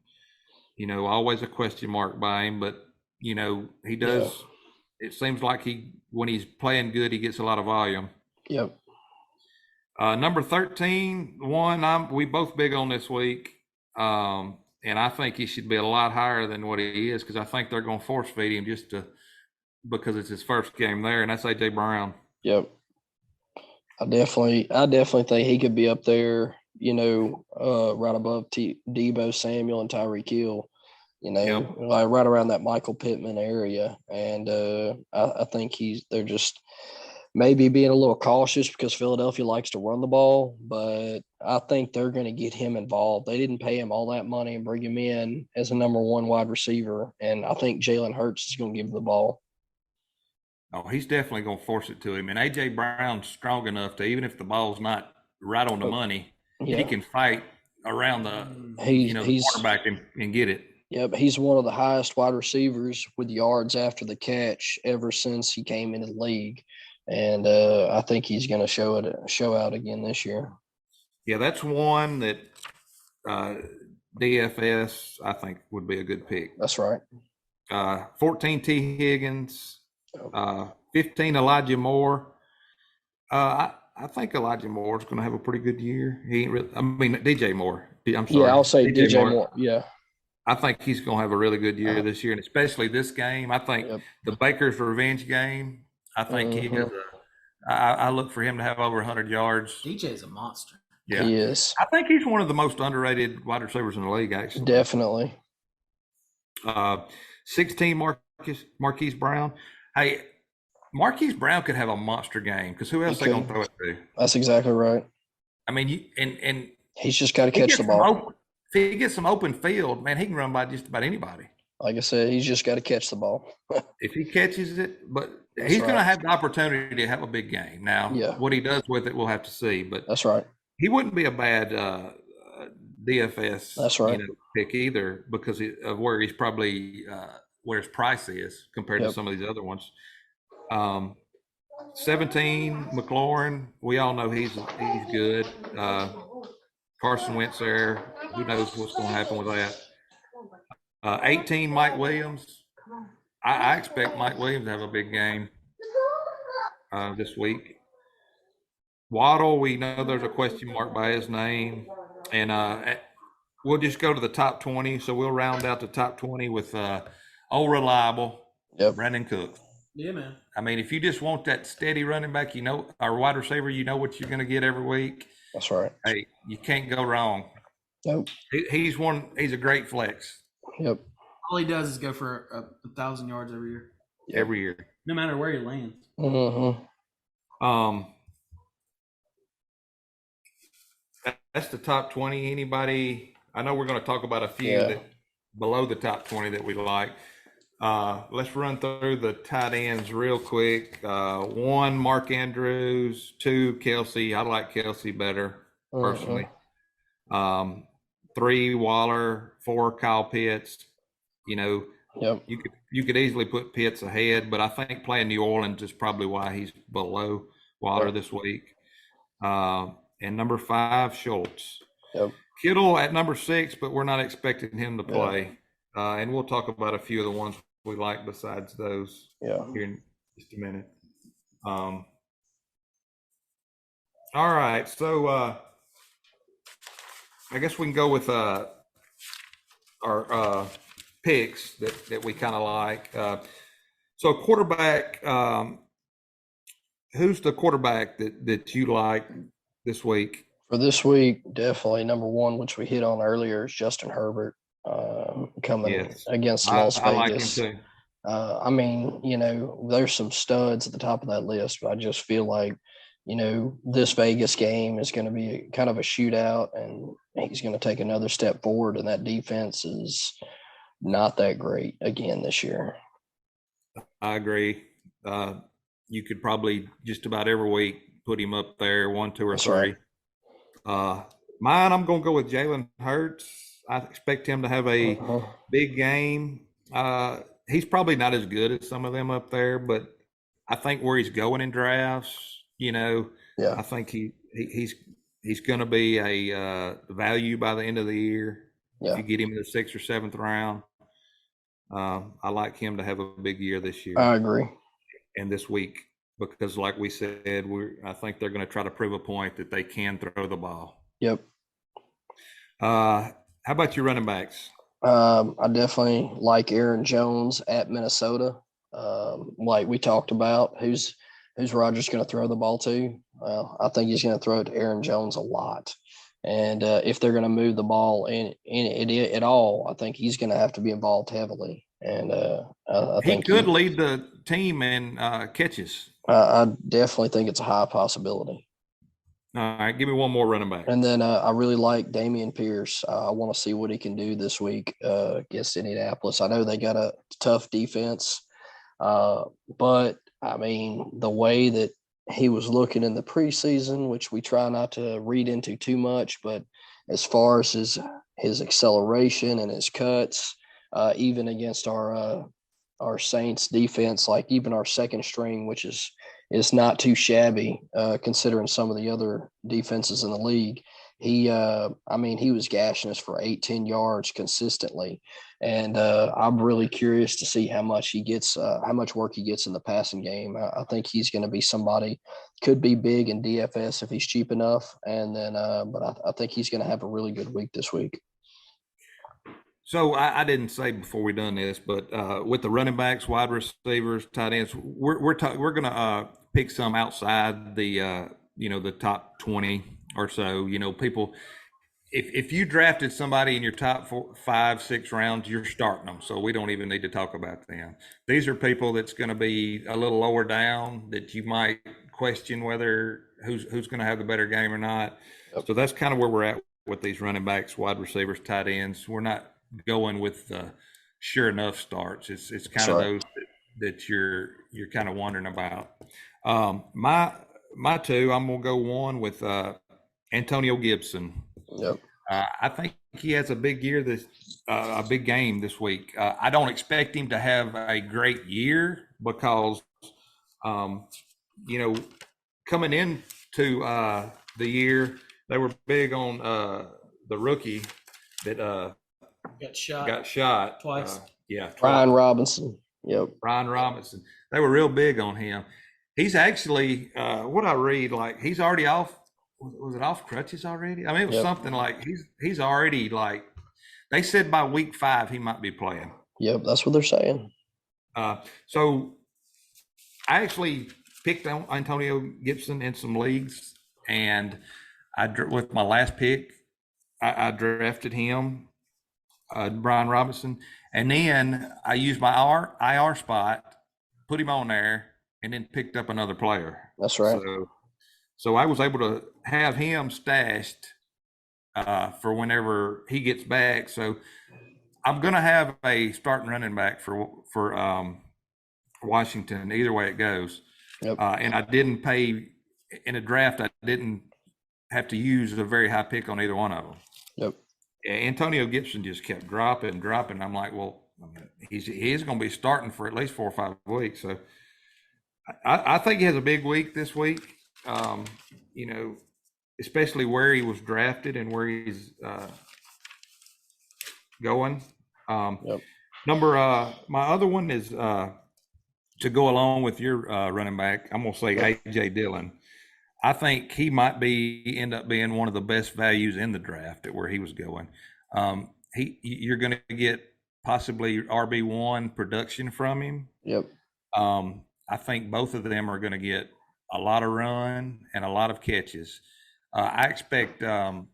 You know, always a question mark by him, but you know, he does. It seems like when he's playing good, he gets a lot of volume. Number 13, we both big on this week. And I think he should be a lot higher than what he is, because I think they're going to force feed him because it's his first game there, and that's A.J. Brown. I definitely think he could be up there, you know, right above Debo Samuel and Tyreek Hill, you know, like right around that Michael Pittman area. And I think they're just maybe being a little cautious because Philadelphia likes to run the ball, but I think they're going to get him involved. They didn't pay him all that money and bring him in as a number 1 wide receiver, and I think Jalen Hurts is going to give him the ball. Oh, he's definitely going to force it to him. And A.J. Brown's strong enough to, even if the ball's not right on the money, he can fight around the quarterback and get it. He's one of the highest wide receivers with yards after the catch ever since he came into the league. And I think he's going to show out again this year. Yeah, that's one that DFS I think would be a good pick. That's right. 14 T. Higgins, 15 Elijah Moore. I think Elijah Moore is going to have a pretty good year. He ain't really. I mean, DJ Moore. I'm sorry. Yeah, I'll say DJ Moore. Yeah. I think he's going to have a really good year this year, and especially this game. I think the Baker's revenge game. I think he has I look for him to have over 100 yards. DJ's a monster. Yeah, he is. I think he's one of the most underrated wide receivers in the league, actually. Definitely. 16, Marquise Brown. Hey, Marquise Brown could have a monster game, because who else they going to throw it to? That's exactly right. I mean, and he's just got to catch the ball. If he gets some open field, man, he can run by just about anybody. Like I said, he's just got to catch the ball. If he catches it, but he's going to have the opportunity to have a big game. Now, what he does with it, we'll have to see. But that's right. He wouldn't be a bad DFS that's right. pick either, because of where he's probably where his price is compared to some of these other ones. 17, McLaurin. We all know he's good. Carson Wentz there. Who knows what's going to happen with that? 18, Mike Williams. I expect Mike Williams to have a big game this week. Waddle, we know there's a question mark by his name. And we'll just go to the top 20. So we'll round out the top 20 with old reliable Brandon Cooks. Yeah, man. I mean, if you just want that steady running back, you know, or wide receiver, you know what you're going to get every week. That's right. Hey, you can't go wrong. Nope. He's a great flex. Yep. All he does is go for 1,000 yards every year. Every year. No matter where he lands. That's the top 20. Anybody? I know we're going to talk about a few that below the top 20 that we like. Let's run through the tight ends real quick. 1, Mark Andrews. 2, Kelsey. I like Kelsey better personally. 3, Waller. 4, Kyle Pitts. You know, Yep. You could easily put Pitts ahead, but I think playing New Orleans is probably why he's below Waller this week. And number 5, Schultz. Yep. Kittle at number 6, but we're not expecting him to play. And we'll talk about a few of the ones we like besides those here in just a minute. All right, so I guess we can go with our picks that we kind of like. So quarterback, who's the quarterback that you like this week? For this week, definitely number 1, which we hit on earlier, is Justin Herbert coming against Las Vegas. I like him too. I mean, there's some studs at the top of that list, but I just feel like, this Vegas game is going to be kind of a shootout, and he's going to take another step forward, and that defense is not that great again this year. I agree. You could probably just about every week put him up there 1, 2, or 3. Right. Mine, I'm going to go with Jalen Hurts. I expect him to have a big game. He's probably not as good as some of them up there, but I think where he's going in drafts, I think he's going to be a value by the end of the year. Yeah. If you get him in the 6th or 7th round, I like him to have a big year this year. I agree. And this week, because like we said, I think they're going to try to prove a point that they can throw the ball. Yep. How about your running backs? I definitely like Aaron Jones at Minnesota. Like we talked about, who's Rodgers going to throw the ball to? Well, I think he's going to throw it to Aaron Jones a lot. And if they're going to move the ball in it at all, I think he's going to have to be involved heavily. And I think he could lead the team in catches. I definitely think it's a high possibility. All right, give me one more running back. And then I really like Dameon Pierce. I want to see what he can do this week against Indianapolis. I know they got a tough defense, but I mean, the way that he was looking in the preseason, which we try not to read into too much, but as far as his acceleration and his cuts, even against our Saints defense, like even our second string, which is not too shabby considering some of the other defenses in the league. He was gashing us for 8-10 yards consistently. And I'm really curious to see how much work he gets in the passing game. I think he's going to be somebody, could be big in DFS if he's cheap enough. And then, but I think he's going to have a really good week this week. So I didn't say before we done this, but with the running backs, wide receivers, tight ends, we're going to pick some outside the the top 20 or so. People, if you drafted somebody in your top 4, 5, 6 rounds, you're starting them. So we don't even need to talk about them. These are people that's going to be a little lower down that you might question whether who's going to have the better game or not. Yep. So that's kind of where we're at with these running backs, wide receivers, tight ends. We're not going with sure enough starts. It's kind of those that you're kind of wondering about. My 2, I'm gonna go 1 with Antonio Gibson. Yep. I think he has a big year a big game this week. I don't expect him to have a great year because coming into the year they were big on the rookie that got shot twice. Twice. Brian Robinson. Yep. Brian Robinson. They were real big on him. He's actually, what I read, like he's already off. Was it off crutches already? I mean, it was something like he's already like. They said by week 5 he might be playing. Yep, that's what they're saying. So I actually picked on Antonio Gibson in some leagues, and with my last pick, I drafted him. Brian Robinson, and then I used my IR spot, put him on there, and then picked up another player. That's right. So I was able to have him stashed for whenever he gets back. So I'm going to have a starting running back for Washington either way it goes. Yep. And I didn't pay in a draft. I didn't have to use a very high pick on either one of them. Yep. Antonio Gibson just kept dropping. I'm like, well, he is going to be starting for at least 4 or 5 weeks. So I think he has a big week this week. Especially where he was drafted and where he's going. My other one is to go along with your running back. I'm going to say AJ Dillon. I think he might end up being one of the best values in the draft at where he was going. You're going to get possibly RB1 production from him. Yep. I think both of them are going to get a lot of run and a lot of catches. I expect Aaron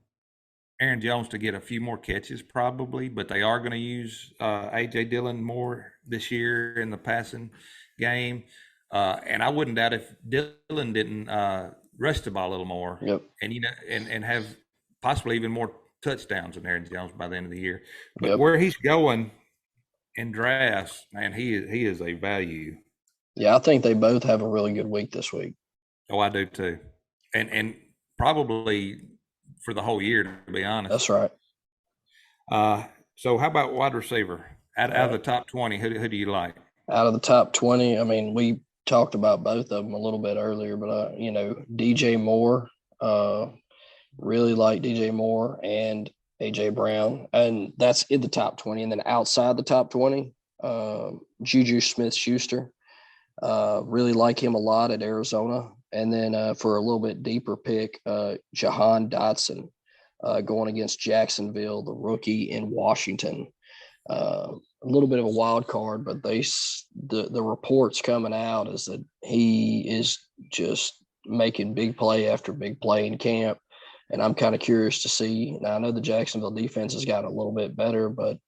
Jones to get a few more catches probably, but they are going to use AJ Dillon more this year in the passing game. And I wouldn't doubt if Dillon didn't rush the ball a little more. Yep. And have possibly even more touchdowns than Aaron Jones by the end of the year. But where he's going in drafts, man, he is a value. Yeah, I think they both have a really good week this week. Oh, I do too. And probably for the whole year, to be honest. That's right. So how about wide receiver? Out of the top 20, who do you like? Out of the top 20, I mean, we talked about both of them a little bit earlier, but, DJ Moore, really like DJ Moore and A.J. Brown. And that's in the top 20. And then outside the top 20, Juju Smith-Schuster. Really like him a lot at Arizona. And then for a little bit deeper pick, Jahan Dotson going against Jacksonville, the rookie in Washington. A little bit of a wild card, but the reports coming out is that he is just making big play after big play in camp. And I'm kind of curious to see. Now, I know the Jacksonville defense has gotten a little bit better, but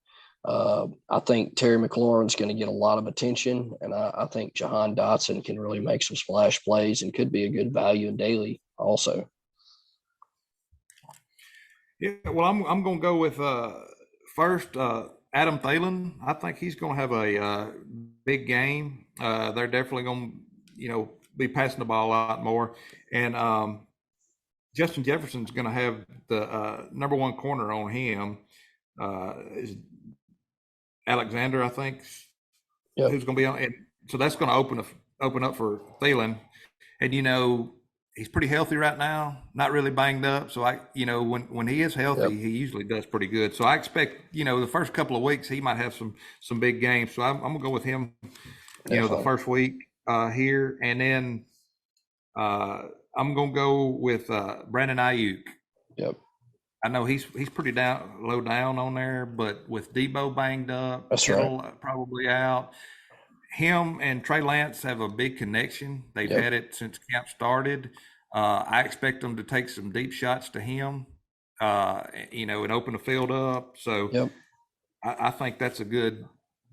I think Terry McLaurin's going to get a lot of attention, and I think Jahan Dotson can really make some splash plays and could be a good value in daily also. Yeah, well, I'm going to go with first Adam Thielen. I think he's going to have a big game. They're definitely going to, be passing the ball a lot more, and Justin Jefferson's going to have the number one corner on him. Is Alexander, I think, who's going to be on, and so that's going to open up for Thielen, and he's pretty healthy right now, not really banged up. So when he is healthy, he usually does pretty good. So I expect the first couple of weeks he might have some big games. So I'm gonna go with him, the first week here, and then I'm gonna go with Brandon Ayuk. Yep. I know he's pretty low down on there, but with Debo banged up, Kittle probably out. Him and Trey Lance have a big connection. They've had it since camp started. I expect them to take some deep shots to him, and open the field up. So I think that's a good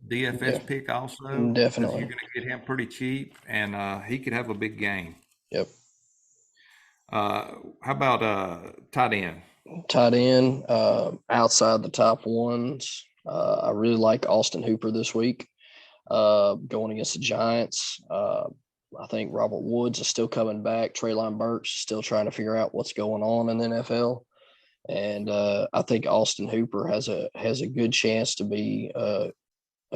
DFS pick also. Definitely. You're going to get him pretty cheap, and he could have a big game. Yep. How about tight end? Tight end, outside the top ones, I really like Austin Hooper this week, going against the Giants. I think Robert Woods is still coming back. Treylon Burks is still trying to figure out what's going on in the NFL. And I think Austin Hooper has a good chance to be a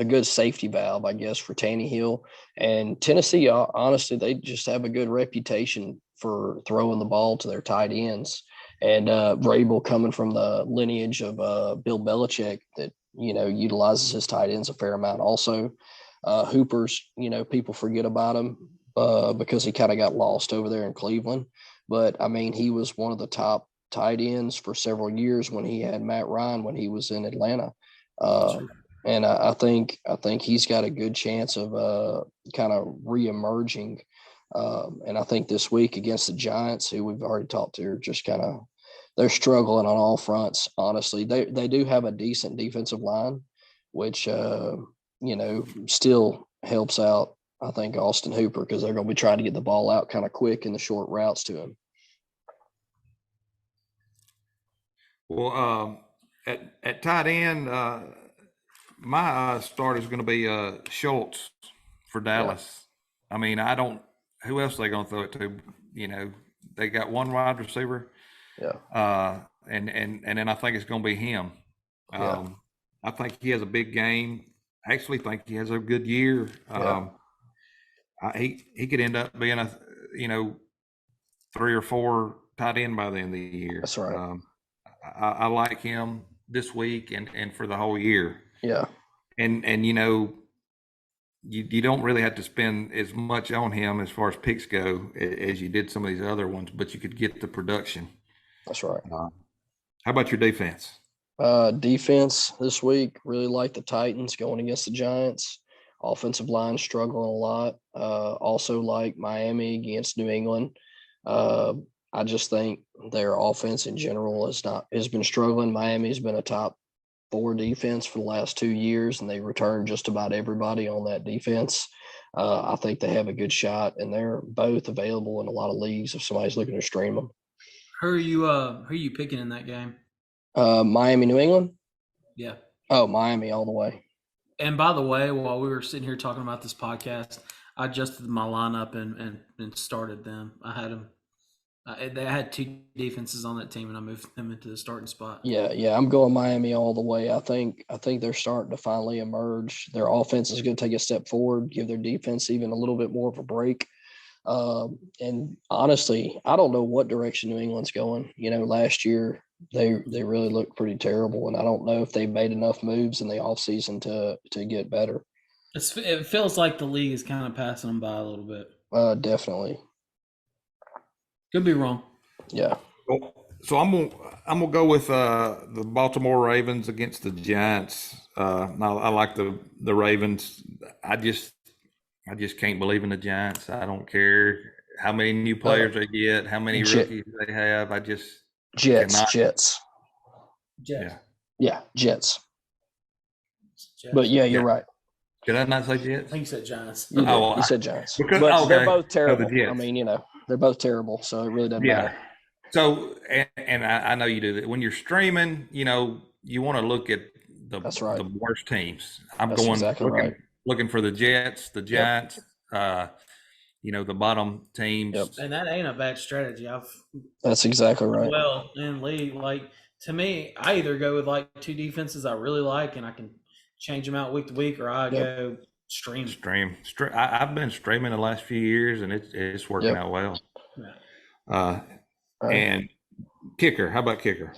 good safety valve, I guess, for Tannehill. And Tennessee, honestly, they just have a good reputation for throwing the ball to their tight ends. And Vrabel, coming from the lineage of Bill Belichick, that utilizes his tight ends a fair amount. Also, Hooper's, people forget about him because he kind of got lost over there in Cleveland. But I mean, he was one of the top tight ends for several years when he had Matt Ryan when he was in Atlanta. And I think he's got a good chance of kind of reemerging. And I think this week against the Giants, who we've already talked to, are just they're struggling on all fronts. Honestly, they do have a decent defensive line, which still helps out, I think, Austin Hooper, because they're going to be trying to get the ball out kind of quick in the short routes to him. Well, at tight end, my start is going to be Schultz for Dallas. Yeah. I mean, who else are they going to throw it to? They got one wide receiver. Yeah. And then I think it's going to be him. I think he has a big game. actually think he has a good year. He could end up being a 3 or 4 tight end by the end of the year. That's right. I like him this week and for the whole year. Yeah. And you don't really have to spend as much on him as far as picks go as you did some of these other ones, but you could get the production. That's right. How about your defense? Defense this week, really like the Titans going against the Giants. Offensive line struggling a lot. Also like Miami against New England. I just think their offense in general has been struggling. Miami's been a top 4 defense for the last 2 years, and they returned just about everybody on that defense. I think they have a good shot, and they're both available in a lot of leagues if somebody's looking to stream them. Who are you picking in that game? Miami, New England? Yeah. Oh, Miami all the way. And by the way, while we were sitting here talking about this podcast, I adjusted my lineup and started them. I had them. They had 2 defenses on that team, and I moved them into the starting spot. Yeah, I'm going Miami all the way. I think they're starting to finally emerge. Their offense is going to take a step forward, give their defense even a little bit more of a break. And honestly, I don't know what direction New England's going. Last year they really looked pretty terrible, and I don't know if they made enough moves in the offseason to get better. It feels like the league is kind of passing them by a little bit. Definitely. Could be wrong. Yeah. So I'm gonna go with the Baltimore Ravens against the Giants. I like the Ravens. I just can't believe in the Giants. I don't care how many new players they get, how many rookies they have. I just Jets. Yeah, Jets. But yeah, you're right. Did I not say Jets? I think you said Giants. You said Giants. Because, but okay. They're both terrible. The I mean, they're both terrible, so it really doesn't matter. So, and I know you do that. When you're streaming, you want to look at the worst teams. Looking for the Jets, the Giants, the bottom teams. Yep. And that ain't a bad strategy. That's exactly right. Well, in league, to me, I either go with 2 defenses I really like, and I can change them out week to week, or I go stream. I've been streaming the last few years, and it's working out well. Yeah. And kicker, how about kicker?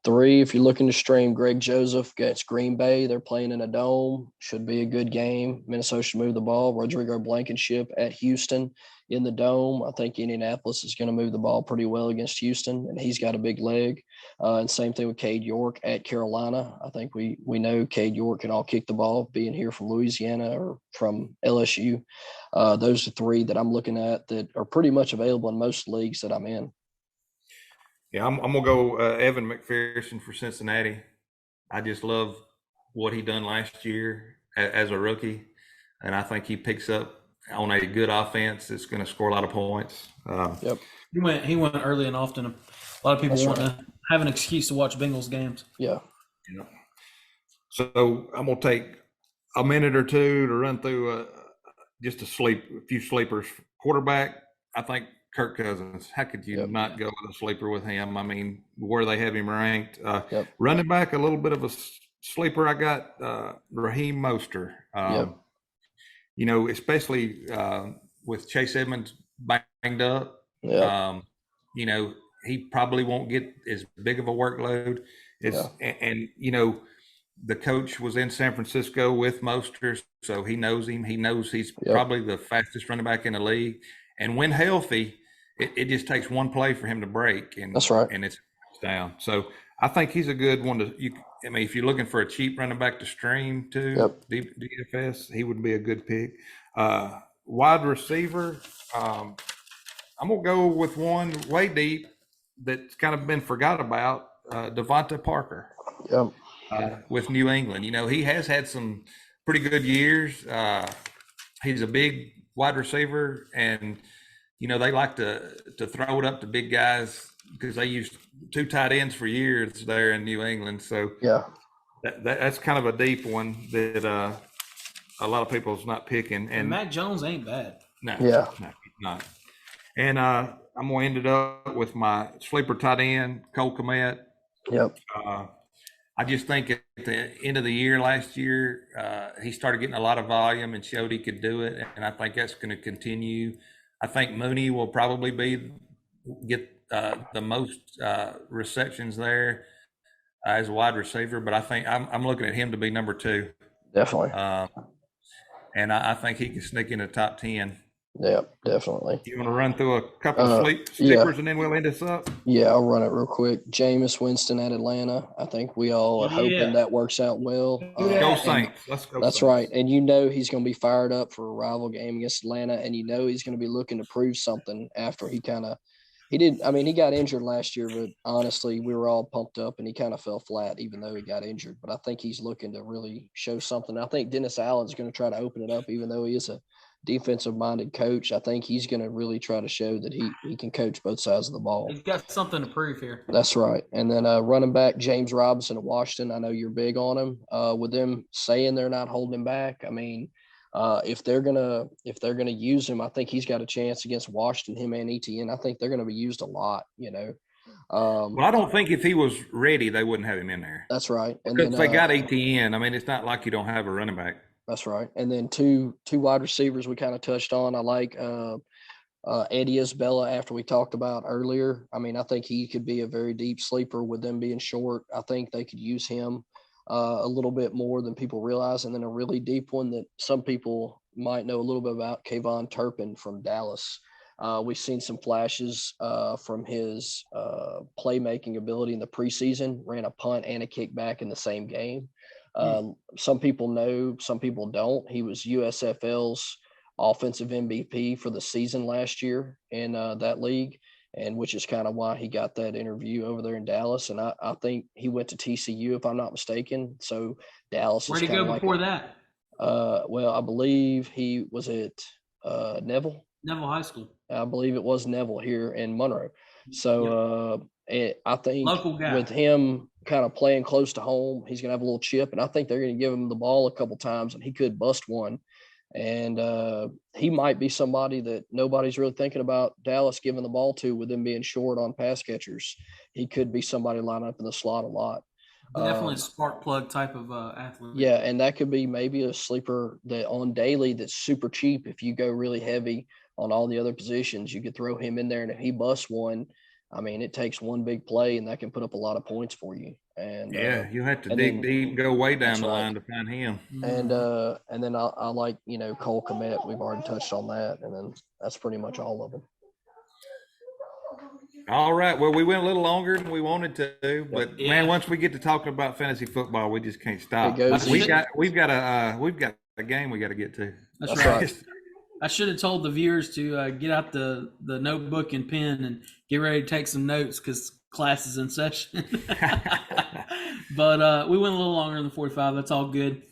3, if you're looking to stream, Greg Joseph against Green Bay. They're playing in a dome. Should be a good game. Minnesota should move the ball. Rodrigo Blankenship at Houston in the dome. I think Indianapolis is going to move the ball pretty well against Houston, and he's got a big leg. And same thing with Cade York at Carolina. I think we know Cade York can all kick the ball, being here from Louisiana or from LSU. Those are 3 that I'm looking at that are pretty much available in most leagues that I'm in. Yeah, I'm going to go Evan McPherson for Cincinnati. I just love what he done last year as a rookie, and I think he picks up on a good offense that's going to score a lot of points. Yep. He went early and often. A lot of people want to have an excuse to watch Bengals games. Yeah. So I'm going to take a minute or 2 to run through a few sleepers. Quarterback, I think Kirk Cousins. How could you not go with a sleeper with him? I mean, where they have him ranked. Running back, a little bit of a sleeper. I got Raheem Mostert. Especially with Chase Edmonds banged up. He probably won't get as big of a workload. And the coach was in San Francisco with Mostert, so he knows him. He knows he's probably the fastest running back in the league. And when healthy, it just takes one play for him to break, and that's right. And it's down. So I think he's a good one if you're looking for a cheap running back to stream to DFS, he would be a good pick. Wide receiver, I'm gonna go with one way deep that's kind of been forgot about, Devontae Parker. With New England, he has had some pretty good years. He's a big wide receiver, and they like to throw it up to big guys because they used 2 tight ends for years there in New England. So that's kind of a deep one that a lot of people's not picking. And Mac Jones ain't bad. No, not. And I'm gonna end it up with my sleeper tight end, Cole Kmet. I just think at the end of the year last year, he started getting a lot of volume and showed he could do it, and I think that's going to continue. I think Mooney will probably get the most receptions there as a wide receiver, but I think I'm looking at him to be number 2. Definitely. And I think he can sneak in the top 10. Yeah, definitely. You want to run through a couple of sleepers and then we'll end this up? Yeah, I'll run it real quick. Jameis Winston at Atlanta. I think we all are hoping that works out well. Go Saints. Let's go. That's Saints. right. And he's going to be fired up for a rival game against Atlanta, and he's going to be looking to prove something after he got injured last year, but honestly, we were all pumped up, and he kind of fell flat even though he got injured. But I think he's looking to really show something. I think Dennis Allen's going to try to open it up, even though he is a defensive-minded coach. I think he's going to really try to show that he can coach both sides of the ball. He's got something to prove here. That's right. And then running back James Robinson of Washington, I know you're big on him. With them saying they're not holding him back, I mean, if they're gonna use him, I think he's got a chance against Washington. Him and Etienne, I think they're going to be used a lot. Well, I don't think if he was ready, they wouldn't have him in there. That's right. And because then, they got Etienne. I mean, it's not like you don't have a running back. That's right. And then two wide receivers we kind of touched on. I like Eddie Isabella after we talked about earlier. I mean, I think he could be a very deep sleeper with them being short. I think they could use him a little bit more than people realize. And then a really deep one that some people might know a little bit about, Kayvon Turpin from Dallas. We've seen some flashes from his playmaking ability in the preseason, ran a punt and a kickback in the same game. Some people know, some people don't. He was USFL's offensive MVP for the season last year in that league, and which is kind of why he got that interview over there in Dallas. And I think he went to TCU, if I'm not mistaken. So Dallas. Where'd he go before that? Well, I believe he was at Neville High School. I believe it was Neville here in Monroe. So I think with him kind of playing close to home, he's going to have a little chip, and I think they're going to give him the ball a couple times, and he could bust one. And he might be somebody that nobody's really thinking about Dallas giving the ball to, with them being short on pass catchers. He could be somebody lining up in the slot a lot. Definitely a spark plug type of athlete. Yeah, and that could be maybe a sleeper that on daily that's super cheap. If you go really heavy on all the other positions, you could throw him in there, and if he busts one, I mean, it takes one big play, and that can put up a lot of points for you. And you have to dig deep, go way down the line to find him. And then I like Cole Kmet. We've already touched on that, and then that's pretty much all of them. All right. Well, we went a little longer than we wanted to, but man, once we get to talking about fantasy football, we just can't stop. We've got a game we got to get to. That's right. I should have told the viewers to get out the notebook and pen and get ready to take some notes because class is in session. But we went a little longer than 45. That's all good.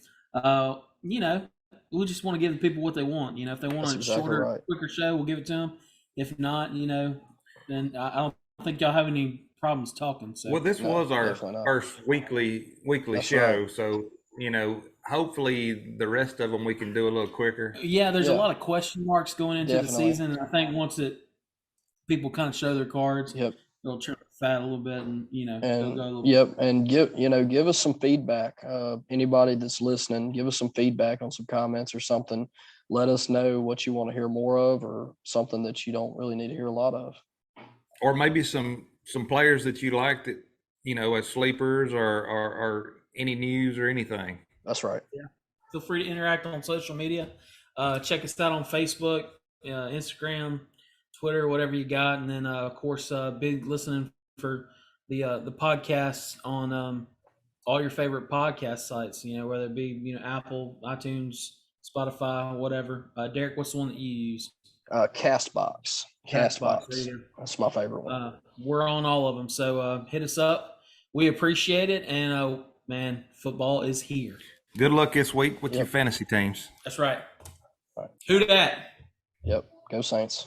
We just want to give the people what they want. If they want a shorter, quicker show, we'll give it to them. If not, then I don't think y'all have any problems talking. So this was our first weekly show. Right. So, hopefully the rest of them we can do a little quicker. Yeah, there's a lot of question marks going into the season. And I think once people kind of show their cards, they'll trim the fat a little bit, and they'll go a little bit. And give us some feedback. Anybody that's listening, give us some feedback on some comments or something. Let us know what you want to hear more of, or something that you don't really need to hear a lot of. Or maybe some players that you like that, as sleepers, or any news or anything. That's right. Yeah. Feel free to interact on social media. Check us out on Facebook, Instagram, Twitter, whatever you got. And then, of course, big listening for the podcasts on all your favorite podcast sites, whether it be, Apple, iTunes, Spotify, whatever. Derek, what's the one that you use? Castbox. Castbox. That's my favorite one. We're on all of them. So hit us up. We appreciate it. And, man, football is here. Good luck this week with your fantasy teams. That's right. Who dat? Yep. Go Saints.